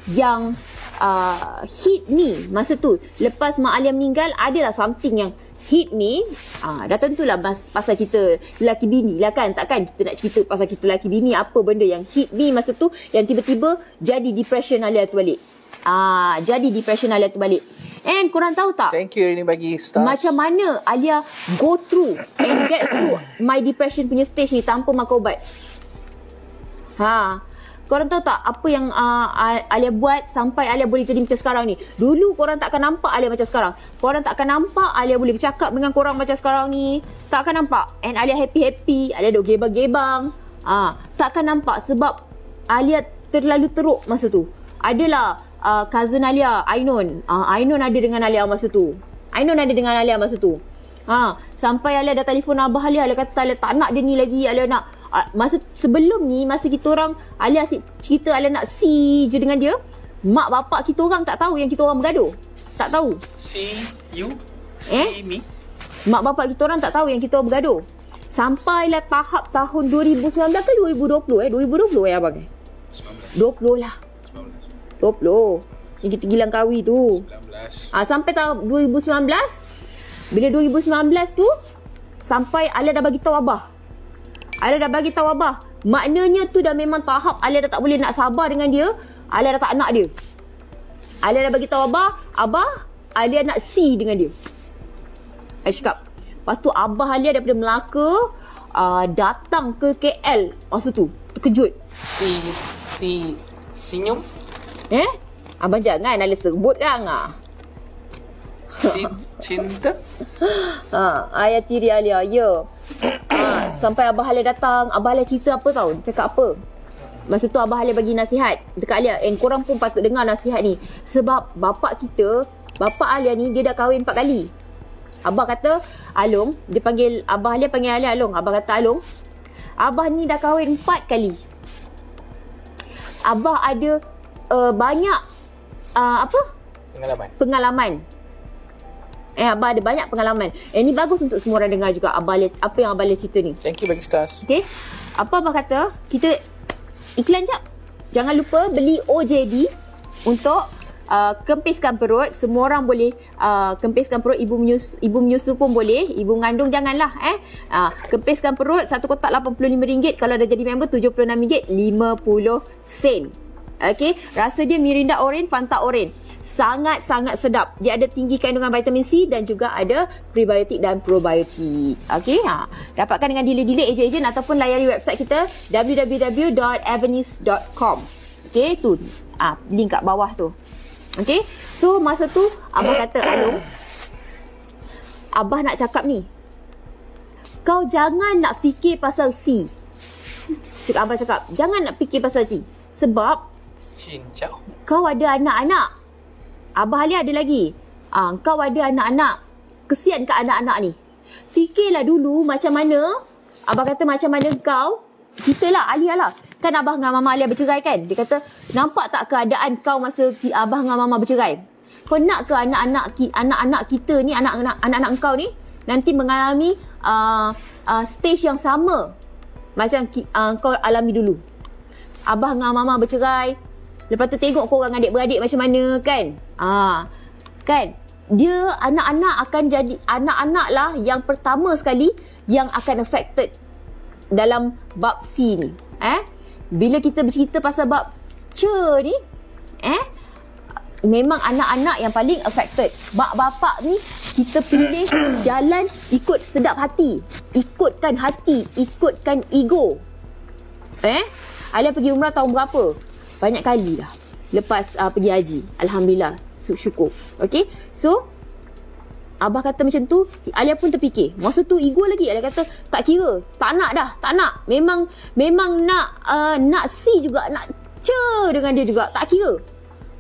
yang hit me masa tu. Lepas Mak Alia meninggal, adalah something yang hit me. Dah tentulah pasal kita lelaki bini lah kan. Takkan kita nak cerita pasal kita lelaki bini, apa benda yang hit me masa tu, yang tiba-tiba jadi depression Alia tu balik. And korang tahu tak? Thank you ini bagi start. Macam mana Alia go through and get through my depression punya stage ni tanpa makan ubat. Korang tahu tak apa yang Alia buat sampai Alia boleh jadi macam sekarang ni? Dulu korang takkan nampak Alia macam sekarang. Korang takkan nampak Alia boleh bercakap dengan korang macam sekarang ni. Takkan nampak. And Alia happy-happy. Alia duk gebang-gebang. Takkan nampak sebab Alia terlalu teruk masa tu. Adalah cousin Alia, Ainun. Ainun ada dengan Alia masa tu. Sampai Alia dah telefon abah Alia kata Alia tak nak dia ni lagi, Alia nak masa sebelum ni, masa kita orang Alia asyik cerita Alia nak see je dengan dia, mak bapak kita orang tak tahu yang kita orang bergaduh. Tak tahu. See you? See me? Mak bapak kita orang tak tahu yang kita orang bergaduh. Sampailah tahap tahun 2019 ke 2020 2020 abang 20 lah. 20. Yang kita gilang kawi tu. 19. Sampai tahun 2019. Bila 2019 tu, sampai Alia dah bagi tahu abah. Maknanya tu dah memang tahap Alia dah tak boleh nak sabar dengan dia. Alia dah tak nak dia. Alia dah bagi tahu abah, Alia nak see dengan dia. Alia cakap. Lepas tu abah Alia daripada Melaka datang ke KL masa tu. Terkejut. Senyum? Abang jangan Alia sebut kan. Cinta? Ayah tiri Alia, ya. Sampai abah Alia datang, abah Alia cerita apa tahu? Dia cakap apa? Masa tu abah Alia bagi nasihat dekat Alia, korang pun patut dengar nasihat ni. Sebab bapak Alia ni dia dah kahwin 4 kali. Abah kata, Along, dia panggil abah Alia, panggil Alia Along. Abah kata, Along, abah ni dah kahwin 4 kali. Abah ada banyak pengalaman. Abah ada banyak pengalaman. Ni bagus untuk semua orang dengar juga abah Alia, apa yang abah Alia cerita ni. Thank you bagi stars. Okay. Apa abah kata, kita iklan jap. Jangan lupa beli OJD untuk kempiskan perut. Semua orang boleh kempiskan perut. Ibu menyusu pun boleh. Ibu mengandung janganlah. Kempiskan perut, satu kotak RM85. Kalau dah jadi member RM76, 50 sen. Okay. Rasa dia Mirinda Orange, Fanta Orange. Sangat-sangat sedap. Dia ada tinggi kandungan vitamin C dan juga ada prebiotik dan probiotik. Okay. Dapatkan dengan dealer-dealer, ejen-ejen ataupun layari website kita www.avenis.com. Okay. Tu link kat bawah tu. Okay. So masa tu abah kata, Along, abah nak cakap ni, kau jangan nak fikir pasal C. Abah cakap, jangan nak fikir pasal C. Sebab cincau, kau ada anak-anak. Abah Alia ada lagi. Kau ada anak-anak. Kesian kat anak-anak ni. Fikirlah dulu macam mana. Abah kata macam mana kau. Kita lah, Alia lah. Kan abah dengan mama Alia bercerai kan. Dia kata, nampak tak keadaan kau masa abah dengan mama bercerai? Kau nak ke anak-anak kita ni, anak-anak kau ni nanti mengalami stage yang sama macam kau alami dulu. Abah dengan mama bercerai. Lepas tu tengok korang adik-beradik macam mana kan. Kan. Dia anak-anak akan jadi anak-anak lah yang pertama sekali yang akan affected dalam bab C ni. Bila kita bercerita pasal bab C ni, memang anak-anak yang paling affected. Mak bapak ni kita pilih jalan ikut sedap hati. Ikutkan hati, ikutkan ego. Alia pergi umrah tahun berapa? Banyak kali dah lepas pergi haji. Alhamdulillah, syukur. Okay. So abah kata macam tu, Alia pun terfikir. Masa tu ego lagi. Alia kata tak kira, tak nak dah, tak nak. Memang nak C juga, nak C dengan dia juga, tak kira.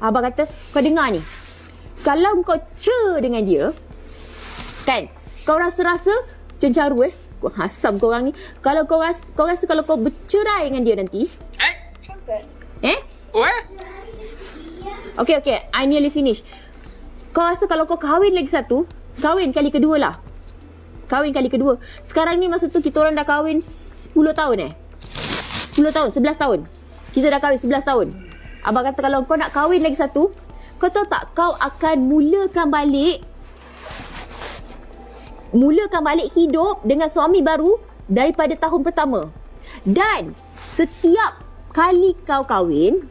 Abah kata, kau dengar ni, kalau kau C dengan dia kan, kau rasa cencaru kau hasam korang ni. Kalau kau rasa kalau kau bercerai dengan dia nanti, Okay, I nearly finish. Kau rasa kalau kau kahwin lagi satu, kahwin kali kedua lah. Kahwin kali kedua. Sekarang ni masa tu kita orang dah kahwin 10 tahun 10 tahun, 11 tahun. Kita dah kahwin 11 tahun. Abang kata kalau kau nak kahwin lagi satu, kau tahu tak, kau akan mulakan balik hidup dengan suami baru daripada tahun pertama. Dan setiap kali kau kahwin,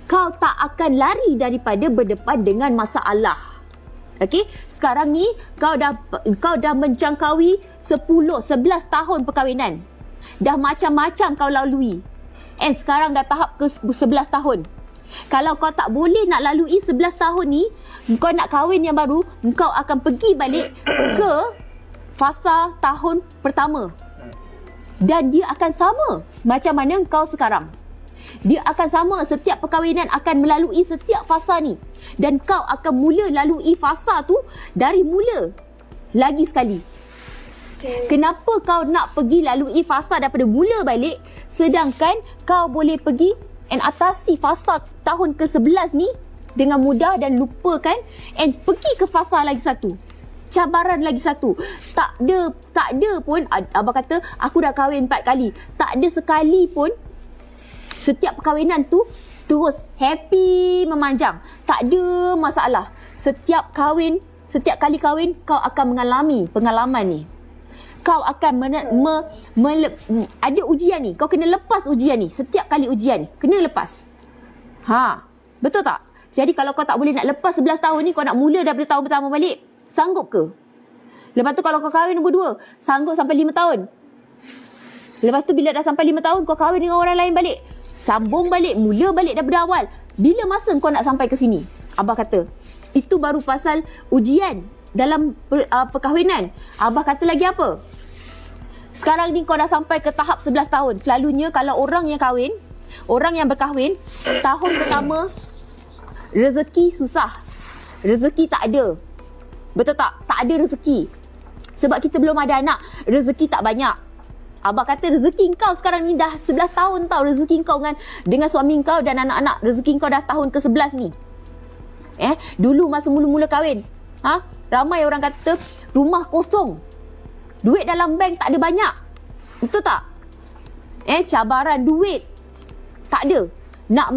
kau tak akan lari daripada berdepan dengan masalah. Okey, sekarang ni kau dah menjangkaui 10-11 tahun perkahwinan. Dah macam-macam kau lalui. And sekarang dah tahap ke 11 tahun. Kalau kau tak boleh nak lalui 11 tahun ni, kau nak kahwin yang baru, kau akan pergi balik ke fasa tahun pertama. Dan dia akan sama macam mana kau sekarang. Dia akan sama, setiap perkahwinan akan melalui setiap fasa ni. Dan kau akan mula lalui fasa tu dari mula lagi sekali. Kenapa kau nak pergi lalui fasa daripada mula balik, sedangkan kau boleh pergi and atasi fasa tahun ke-11 ni dengan mudah dan lupakan and pergi ke fasa lagi satu. Cabaran lagi satu. Tak ada pun abang kata aku dah kahwin 4 kali. Tak ada sekali pun setiap perkahwinan tu terus happy memanjang. Tak ada masalah. Setiap kali kahwin kau akan mengalami pengalaman ni. Kau akan ada ujian ni. Kau kena lepas ujian ni. Setiap kali ujian ni kena lepas. Betul tak? Jadi kalau kau tak boleh nak lepas 11 tahun ni, kau nak mula daripada tahun pertama balik, sanggup ke? Lepas tu kalau kau kahwin nombor 2, sanggup sampai 5 tahun. Lepas tu bila dah sampai 5 tahun, kau kahwin dengan orang lain balik, sambung balik, mula balik daripada awal. Bila masa kau nak sampai ke sini? Abah kata itu baru pasal ujian dalam perkahwinan. Abah kata lagi apa? Sekarang ni kau dah sampai ke tahap 11 tahun. Selalunya kalau orang yang kahwin, orang yang berkahwin, tahun pertama rezeki susah. Rezeki tak ada. Betul tak? Tak ada rezeki. Sebab kita belum ada anak, rezeki tak banyak. Abah kata rezeki kau sekarang ni dah 11 tahun tau. Rezeki kau dengan suami kau dan anak-anak. Rezeki kau dah tahun ke-11 ni. Dulu masa mula-mula kahwin, ramai orang kata rumah kosong, duit dalam bank tak ada banyak. Betul tak? Cabaran duit tak ada. Nak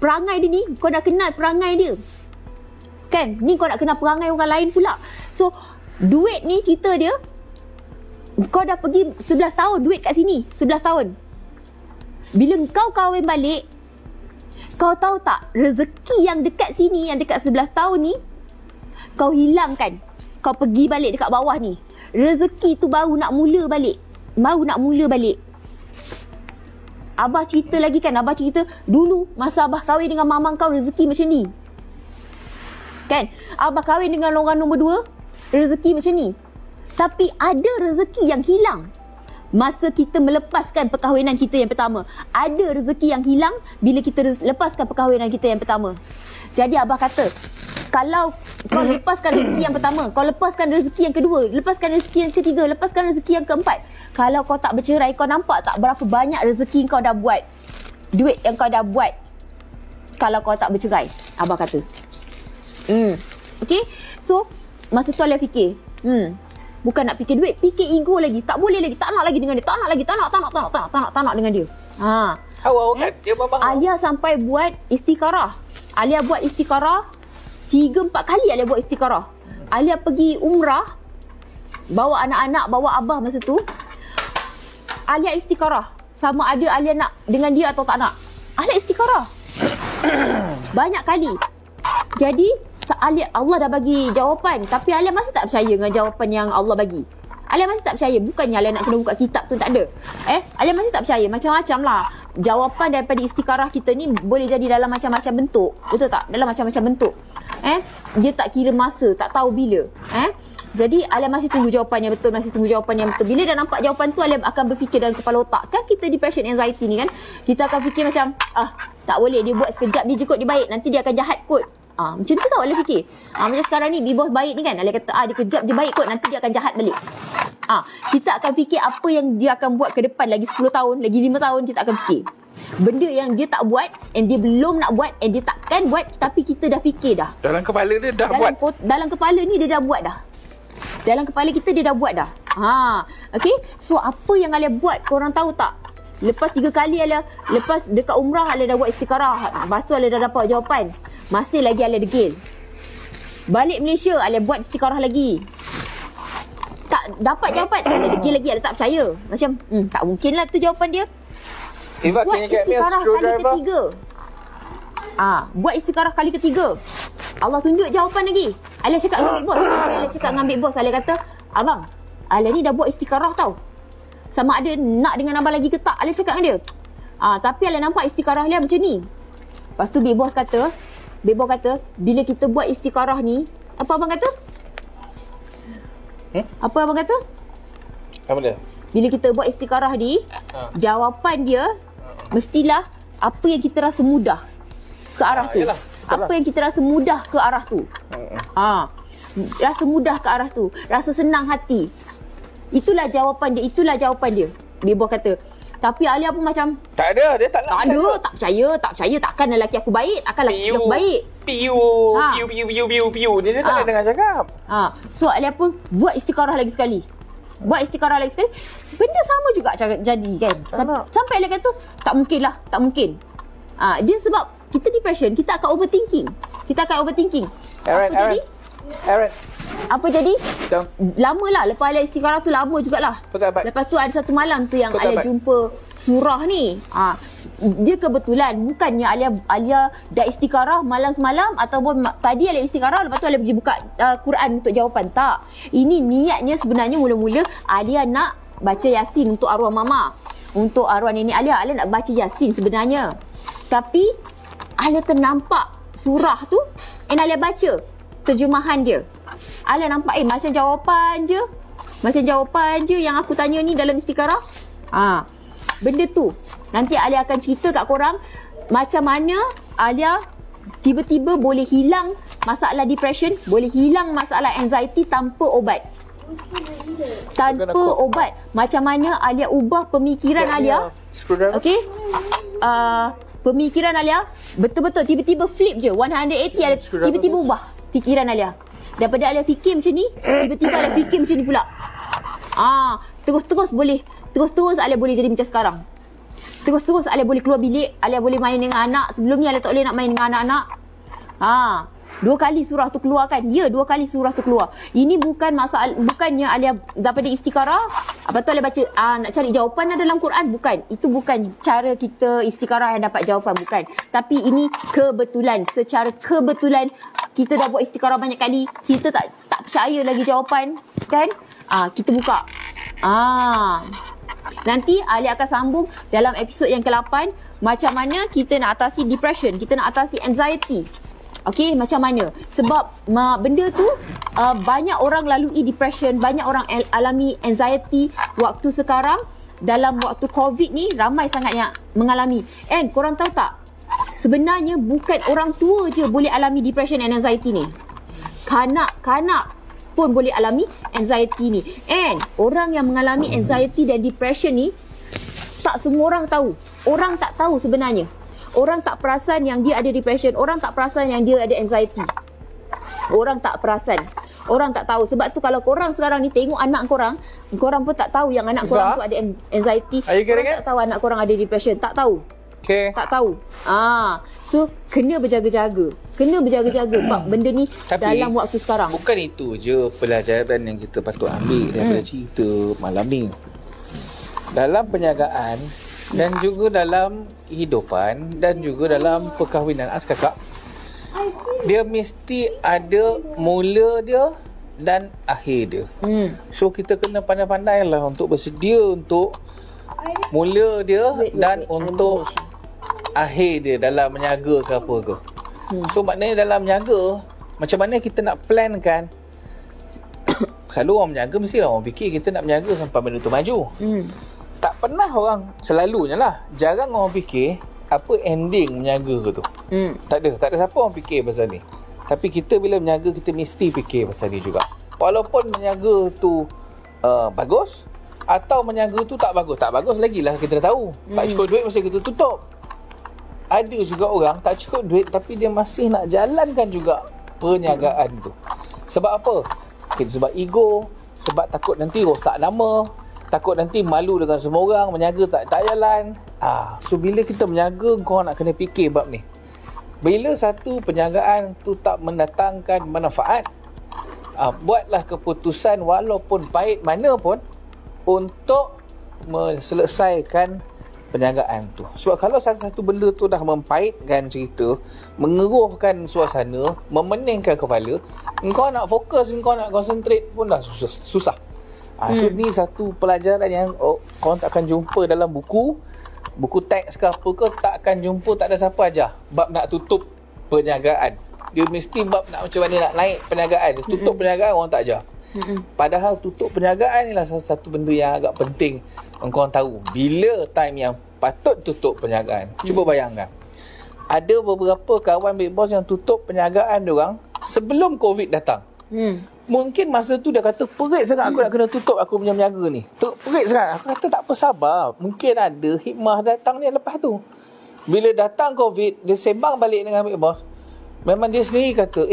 perangai dia ni, kau dah kenal perangai dia. Kan? Ni kau nak kenal perangai orang lain pula. So, duit ni cerita dia, kau dah pergi 11 tahun duit kat sini, 11 tahun. Bila kau kahwin balik, kau tahu tak, rezeki yang dekat sini, yang dekat 11 tahun ni, kau hilangkan. Kau pergi balik dekat bawah ni. Rezeki tu baru nak mula balik. Abah cerita lagi kan, Abah cerita dulu masa Abah kahwin dengan mamang kau, rezeki macam ni. Kan? Abah kahwin dengan orang nombor 2, rezeki macam ni. Tapi ada rezeki yang hilang masa kita melepaskan perkahwinan kita yang pertama. Ada rezeki yang hilang bila kita lepaskan perkahwinan kita yang pertama. Jadi Abah kata, kalau kau lepaskan rezeki yang pertama, kau lepaskan rezeki yang kedua, lepaskan rezeki yang ketiga, lepaskan rezeki yang keempat, kalau kau tak bercerai, kau nampak tak berapa banyak rezeki kau dah buat, duit yang kau dah buat kalau kau tak bercerai? Abah kata. Okay. So masa tu Alia fikir, bukan nak fikir duit, fikir ego lagi. Tak boleh lagi, tak nak lagi dengan dia, tak nak dengan dia. Kan? Alia sampai buat istikharah. Alia buat istikharah 3-4 kali. Alia buat istikharah. Alia pergi umrah, bawa anak-anak, bawa abah masa tu. Alia istikharah sama ada Alia nak dengan dia atau tak nak. Alia istikharah banyak kali. Jadi Allah dah bagi jawapan, tapi Alia masih tak percaya dengan jawapan yang Allah bagi. Alia masih tak percaya. Bukannya Alia nak kena buka kitab tu, tak ada. Alia masih tak percaya. Macam-macam lah jawapan daripada istikharah kita ni boleh jadi dalam macam-macam bentuk. Betul tak? Dalam macam-macam bentuk. Dia tak kira masa, tak tahu bila. Jadi Alia masih tunggu jawapan yang betul, masih tunggu jawapan yang betul. Bila dah nampak jawapan tu, Alia akan berfikir dalam kepala otak. Kan kita depression, anxiety ni kan, kita akan fikir macam, tak boleh, dia buat sekejap dia je kot, dia baik, nanti dia akan jahat kot. Macam tu tau Alia fikir. Macam sekarang ni, B-Boss baik ni kan, Alia kata, dia kejap je baik kot, nanti dia akan jahat balik. Kita akan fikir apa yang dia akan buat ke depan, lagi 10 tahun, lagi 5 tahun, kita akan fikir. Benda yang dia tak buat, and dia belum nak buat, and dia takkan buat, tapi kita dah fikir dah. Dalam kepala dia dah buat. Dalam kepala ni dia dah buat dah. Dalam kepala kita dia dah buat dah. Okay. So apa yang Alia buat, korang tahu tak? Lepas 3 kali Alia, lepas dekat umrah Alia dah buat istikharah. Lepas tu Alia dah dapat jawapan. Masih lagi Alia degil. Balik Malaysia, Alia buat istikharah lagi. Tak dapat jawapan, Alia degil lagi. Alia tak percaya. Macam tak mungkin lah tu jawapan dia. Buat istikharah kali ketiga. Buat istikharah kali ketiga, Allah tunjuk jawapan lagi. Alia cakap dengan Big Boss. Alia cakap dengan Big Boss, Alia kata, abang, Alia ni dah buat istikharah tau. Sama ada nak dengan abang lagi ke tak, Alia cakap dengan dia. Tapi Alia nampak istikharah Alia macam ni. Lepas tu Big Boss kata, bila kita buat istikharah ni, apa abang kata? Apa abang kata? Apa dia? Bila kita buat istikharah ni, jawapan dia mestilah apa yang kita rasa mudah ke arah tu. Apa yang kita rasa mudah ke arah tu. Rasa mudah ke arah tu. Rasa senang hati. Itulah jawapan dia. Bebo kata. Tapi Alia pun macam tak ada, dia tak nak. Tak percaya. Takkan lelaki aku baik. Lelaki aku baik. Piu. Dia tak ada dengar cakap. So Alia pun buat istikharah lagi sekali. Benda sama juga jadi kan. Sampai Alia kata tak mungkin. Dia sebab kita depression, kita akan overthinking. Aaron. Apa jadi? Lamalah. Lepas Alia istikharah tu lama jugalah. Lepas tu ada satu malam tu yang Alia jumpa surah ni. Dia kebetulan bukannya Alia dah istikharah malam semalam ataupun tadi Alia istikharah lepas tu Alia pergi buka Quran untuk jawapan. Tak. Ini niatnya sebenarnya mula-mula Alia nak baca Yasin untuk arwah mama. Untuk arwah nenek Alia nak baca Yasin sebenarnya. Tapi Alia ternampak surah tu and Alia baca terjemahan dia. Alia nampak macam jawapan je yang aku tanya ni dalam istikharah. Benda tu nanti Alia akan cerita kat korang macam mana Alia tiba-tiba boleh hilang masalah depression, boleh hilang masalah anxiety tanpa obat. Macam mana Alia ubah pemikiran Alia. Okey. Pemikiran Alia betul-betul tiba-tiba flip je 180. Alia tiba-tiba ubah fikiran Alia. Daripada Alia fikir macam ni, tiba-tiba Alia fikir macam ni pula. Terus Alia boleh jadi macam sekarang. Terus Alia boleh keluar bilik, Alia boleh main dengan anak. Sebelum ni Alia tak boleh nak main dengan anak-anak. 2 kali surah tu keluar kan? Ya, 2 kali surah tu keluar. Ini bukannya Alia daripada istikharah, lepas tu Alia baca nak cari jawapan dalam Quran. Bukan. Itu bukan cara kita istikharah yang dapat jawapan. Bukan. Tapi ini kebetulan. Secara kebetulan kita dah buat istikharah banyak kali. Kita tak percaya lagi jawapan. Kan? Kita buka. Nanti Alia akan sambung dalam episod yang ke-8 macam mana kita nak atasi depression, kita nak atasi anxiety. Okey, macam mana? Sebab benda tu banyak orang lalui depression, banyak orang alami anxiety waktu sekarang. Dalam waktu COVID ni ramai sangat yang mengalami. And korang tahu tak? Sebenarnya bukan orang tua je boleh alami depression and anxiety ni. Kanak-kanak pun boleh alami anxiety ni. And orang yang mengalami anxiety dan depression ni tak semua orang tahu. Orang tak tahu sebenarnya. Orang tak perasan yang dia ada depression. Orang tak perasan yang dia ada anxiety. Orang tak perasan. Orang tak tahu. Sebab tu kalau korang sekarang ni tengok anak korang pun tak tahu yang anak korang tu ada anxiety. Korang tak tahu anak korang ada depression. Tak tahu. Tak tahu. So kena berjaga-jaga. Sebab benda ni dalam waktu sekarang. Bukan itu je pelajaran yang kita patut ambil daripada cerita malam ni. Dalam perniagaan dan juga dalam kehidupan dan juga dalam perkahwinan, kakak, dia mesti ada mula dia dan akhir dia. So kita kena pandai-pandai lah untuk bersedia untuk mula dia dan untuk akhir dia dalam menyaga ke apa ke. So maknanya dalam menyaga, macam mana kita nak plan kan. Selalu orang menyaga mesti orang fikir kita nak menyaga sampai benda tu maju. Tak pernah orang, selalunya lah, jarang orang fikir apa ending menyaga ke tu. Tak ada siapa orang fikir pasal ni. Tapi kita bila menyaga, kita mesti fikir pasal ni juga. Walaupun menyaga tu bagus atau menyaga tu tak bagus lagi lah kita dah tahu. Tak cukup duit masa kita tutup. Ada juga orang tak cukup duit tapi dia masih nak jalankan juga perniagaan tu. Sebab apa? Sebab ego, sebab takut nanti rosak nama, takut nanti malu dengan semua orang, menyaga tak jalan. So bila kita menyaga, kau nak kena fikir bab ni. Bila satu perniagaan tu tak mendatangkan manfaat, buatlah keputusan walaupun pahit mana pun untuk menyelesaikan perniagaan tu. Sebab kalau satu benda tu dah mempahitkan cerita, mengeruhkan suasana, memeningkan kepala, engkau nak fokus, engkau nak konsentrate pun dah susah. So ni satu pelajaran yang kau tak akan jumpa dalam buku teks ke apa ke, tak akan jumpa, tak ada siapa ajar bab nak tutup perniagaan. Dia mesti bab nak macam mana nak naik perniagaan. Tutup perniagaan orang tak ajar. Padahal tutup perniagaan ni lah satu benda yang agak penting. Engkau tahu bila time yang patut tutup perniagaan. Cuba bayangkan, ada beberapa kawan Big Boss yang tutup perniagaan diorang sebelum COVID datang. Mungkin masa tu dia kata, perit sangat aku nak kena tutup aku punya berniaga ni. Perit sangat. Aku kata tak apa, sabar. Mungkin ada hikmah datang ni lepas tu. Bila datang COVID, dia sembang balik dengan Big Boss. Memang dia sendiri kata,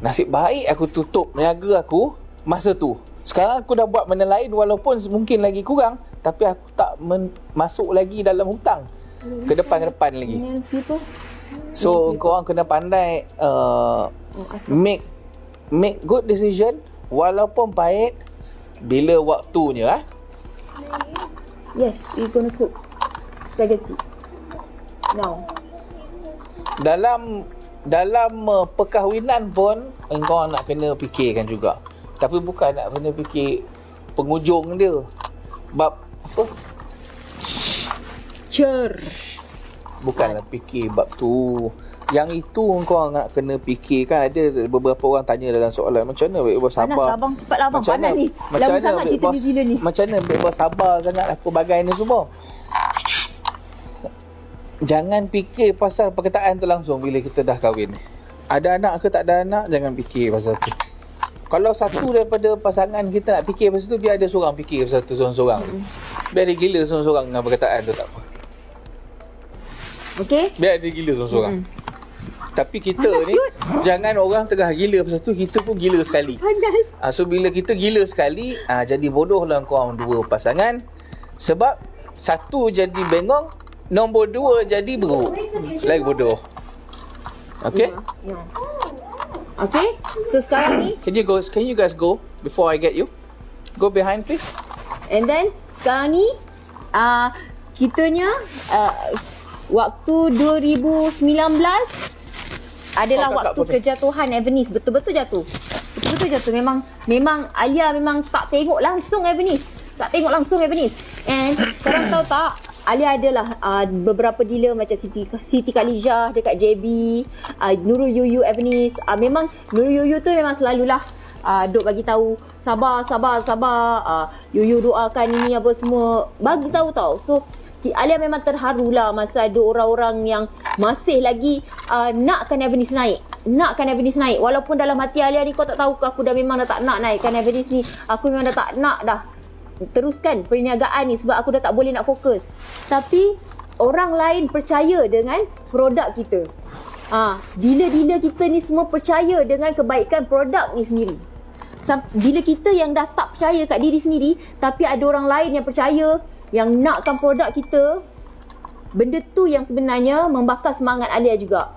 nasib baik aku tutup berniaga aku masa tu. Sekarang aku dah buat benda lain walaupun mungkin lagi kurang, tapi aku tak masuk lagi dalam hutang ke depan lagi. So korang kena pandai make good decision walaupun pahit bila waktunya. Yes, we gonna cook spaghetti now. Dalam perkahwinan pun engkau nak kena fikirkan juga. Tapi bukan nak kena fikir penghujung dia. Bab apa? Bukanlah fikir bab tu. Yang itu engkau nak kena fikirkan. Ada beberapa orang tanya dalam soalan, macam mana Big Boss sabar? Panas abang, cepatlah abang, panas ni. Lama sangat cerita New Zealand ni. Macam mana Big Boss sabar sangat pelbagai ni semua? Jangan fikir pasal perkataan tu langsung bila kita dah kahwin. Ada anak ke tak ada anak, jangan fikir pasal tu. Kalau satu daripada pasangan kita nak fikir pasal tu, biar ada seorang fikir pasal tu seorang-seorang. Biar dia gila seorang-seorang dengan perkataan tu, tak apa. Okay? Biar dia gila seorang-seorang. Tapi kita ni, jangan orang tengah gila pasal tu, kita pun gila sekali. So bila kita gila sekali, jadi bodoh lah korang dua pasangan. Sebab satu jadi bengong, nombor dua jadi beruk. Lagi bodoh. Okay? Okay, so sekarang ni Can you guys go before I get you? Go behind please. And then sekarang ni kitanya waktu 2019 adalah waktu kejatuhan Evanice. Betul-betul jatuh. Memang Alia memang tak tengok langsung Evanice. And korang tahu tak, Alia adalah beberapa dealer macam Siti Khadijah dekat JB, Nurul Yuyu Evanice. Memang Nurul Yuyu tu memang selalulah duk bagi tahu sabar. Yuyu doakan ini apa semua, bagi tahu tau. So Alia memang terharulah masa ada orang-orang yang masih lagi nakkan Evanice naik. Walaupun dalam hati Alia ni, kau tak tahu ke aku dah memang dah tak nak naikkan Evanice ni. Aku memang dah tak nak dah teruskan perniagaan ni sebab aku dah tak boleh nak fokus. Tapi orang lain percaya dengan produk kita. Dealer-dealer kita ni semua percaya dengan kebaikan produk ni sendiri. Bila kita yang dah tak percaya kat diri sendiri, tapi ada orang lain yang percaya, yang nakkan produk kita, benda tu yang sebenarnya membakar semangat Alia juga.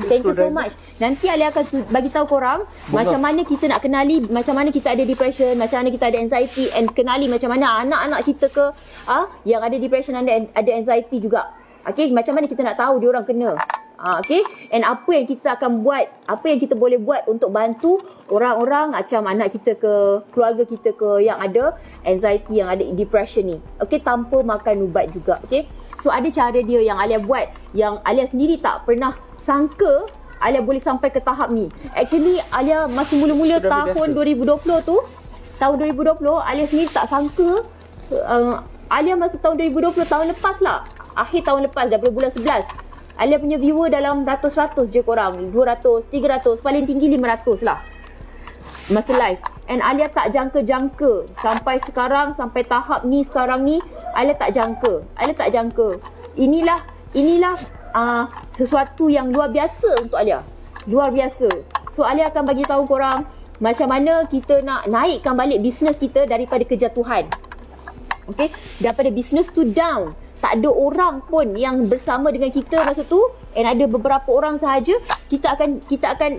Thank you so much. Nanti Alia akan bagi tahu korang macam mana kita nak kenali, macam mana kita ada depression, macam mana kita ada anxiety, and kenali macam mana anak-anak kita ke yang ada depression dan ada anxiety juga. Okay, macam mana kita nak tahu dia orang kena. Okay, and apa yang kita akan buat, apa yang kita boleh buat untuk bantu orang-orang macam anak kita ke, keluarga kita ke yang ada anxiety, yang ada depression ni. Okay, tanpa makan ubat juga. Okay, so ada cara dia yang Alia buat, yang Alia sendiri tak pernah sangka Alia boleh sampai ke tahap ni. Actually Alia masa mula-mula tahun 2020 tu, Alia sendiri tak sangka. Alia masa tahun 2020, tahun lepas lah, akhir tahun lepas, daripada bulan 11, Alia punya viewer dalam ratus-ratus je korang, 200, 300, paling tinggi 500 lah masa live. And Alia tak jangka-jangka sampai sekarang, sampai tahap ni sekarang ni, Alia tak jangka. Inilah sesuatu yang luar biasa untuk Alia. Luar biasa. So Alia akan bagi tahu korang macam mana kita nak naikkan balik bisnes kita daripada kejatuhan. Okay, daripada bisnes tu down. Tak ada orang pun yang bersama dengan kita masa tu, and ada beberapa orang sahaja. Kita akan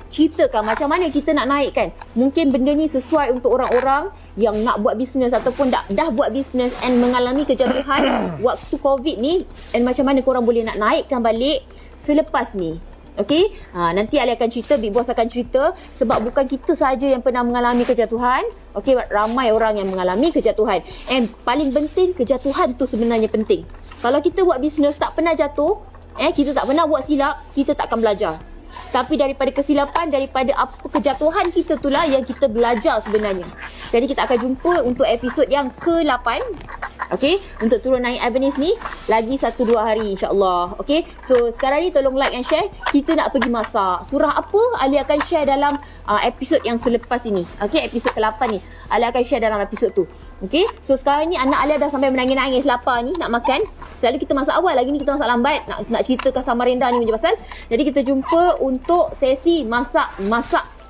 ceritakan macam mana kita nak naikkan. Mungkin benda ni sesuai untuk orang-orang yang nak buat bisnes ataupun dah buat bisnes and mengalami kejatuhan waktu COVID ni, and macam mana korang boleh nak naikkan balik selepas ni. Okay, nanti Alia akan cerita, Big Boss akan cerita, sebab bukan kita saja yang pernah mengalami kejatuhan. Okay, ramai orang yang mengalami kejatuhan. And paling penting, kejatuhan tu sebenarnya penting. Kalau kita buat bisnes tak pernah jatuh, kita tak pernah buat silap, kita tak akan belajar. Tapi daripada kesilapan, daripada apa kejatuhan kita itulah yang kita belajar sebenarnya. Jadi kita akan jumpa untuk episod yang ke-8. Okay, untuk turun naik Avenue ni lagi 1-2 hari insyaAllah. Okay, so sekarang ni tolong like and share. Kita nak pergi masak. Surah apa Ali akan share dalam episod yang selepas ini. Okay, episod ke-8 ni Ali akan share dalam episod tu. Okay, so sekarang ni anak Ali dah sampai menangis-nangis lapar ni nak makan. Selalu kita masak awal, lagi ni kita masak lambat. Nak ceritakan Samarinda ni punya pasal. Jadi kita jumpa untuk sesi masak.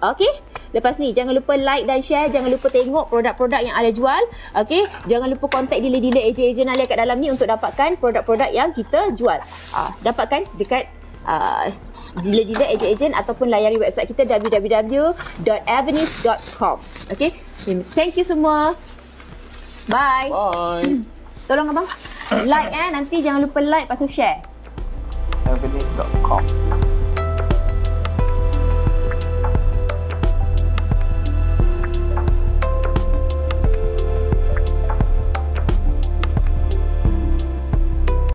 Okay, lepas ni jangan lupa like dan share. Jangan lupa tengok produk-produk yang Ali jual. Okay, jangan lupa contact dealer-dealer ejen-ejen Ali kat dalam ni untuk dapatkan produk-produk yang kita jual. Dapatkan dekat dealer-dealer ejen-ejen ataupun layari website kita www.avenues.com. Okay, thank you semua. Bye. Bye. Tolong abang like nanti jangan lupa like lepas tu share. Avenues.com.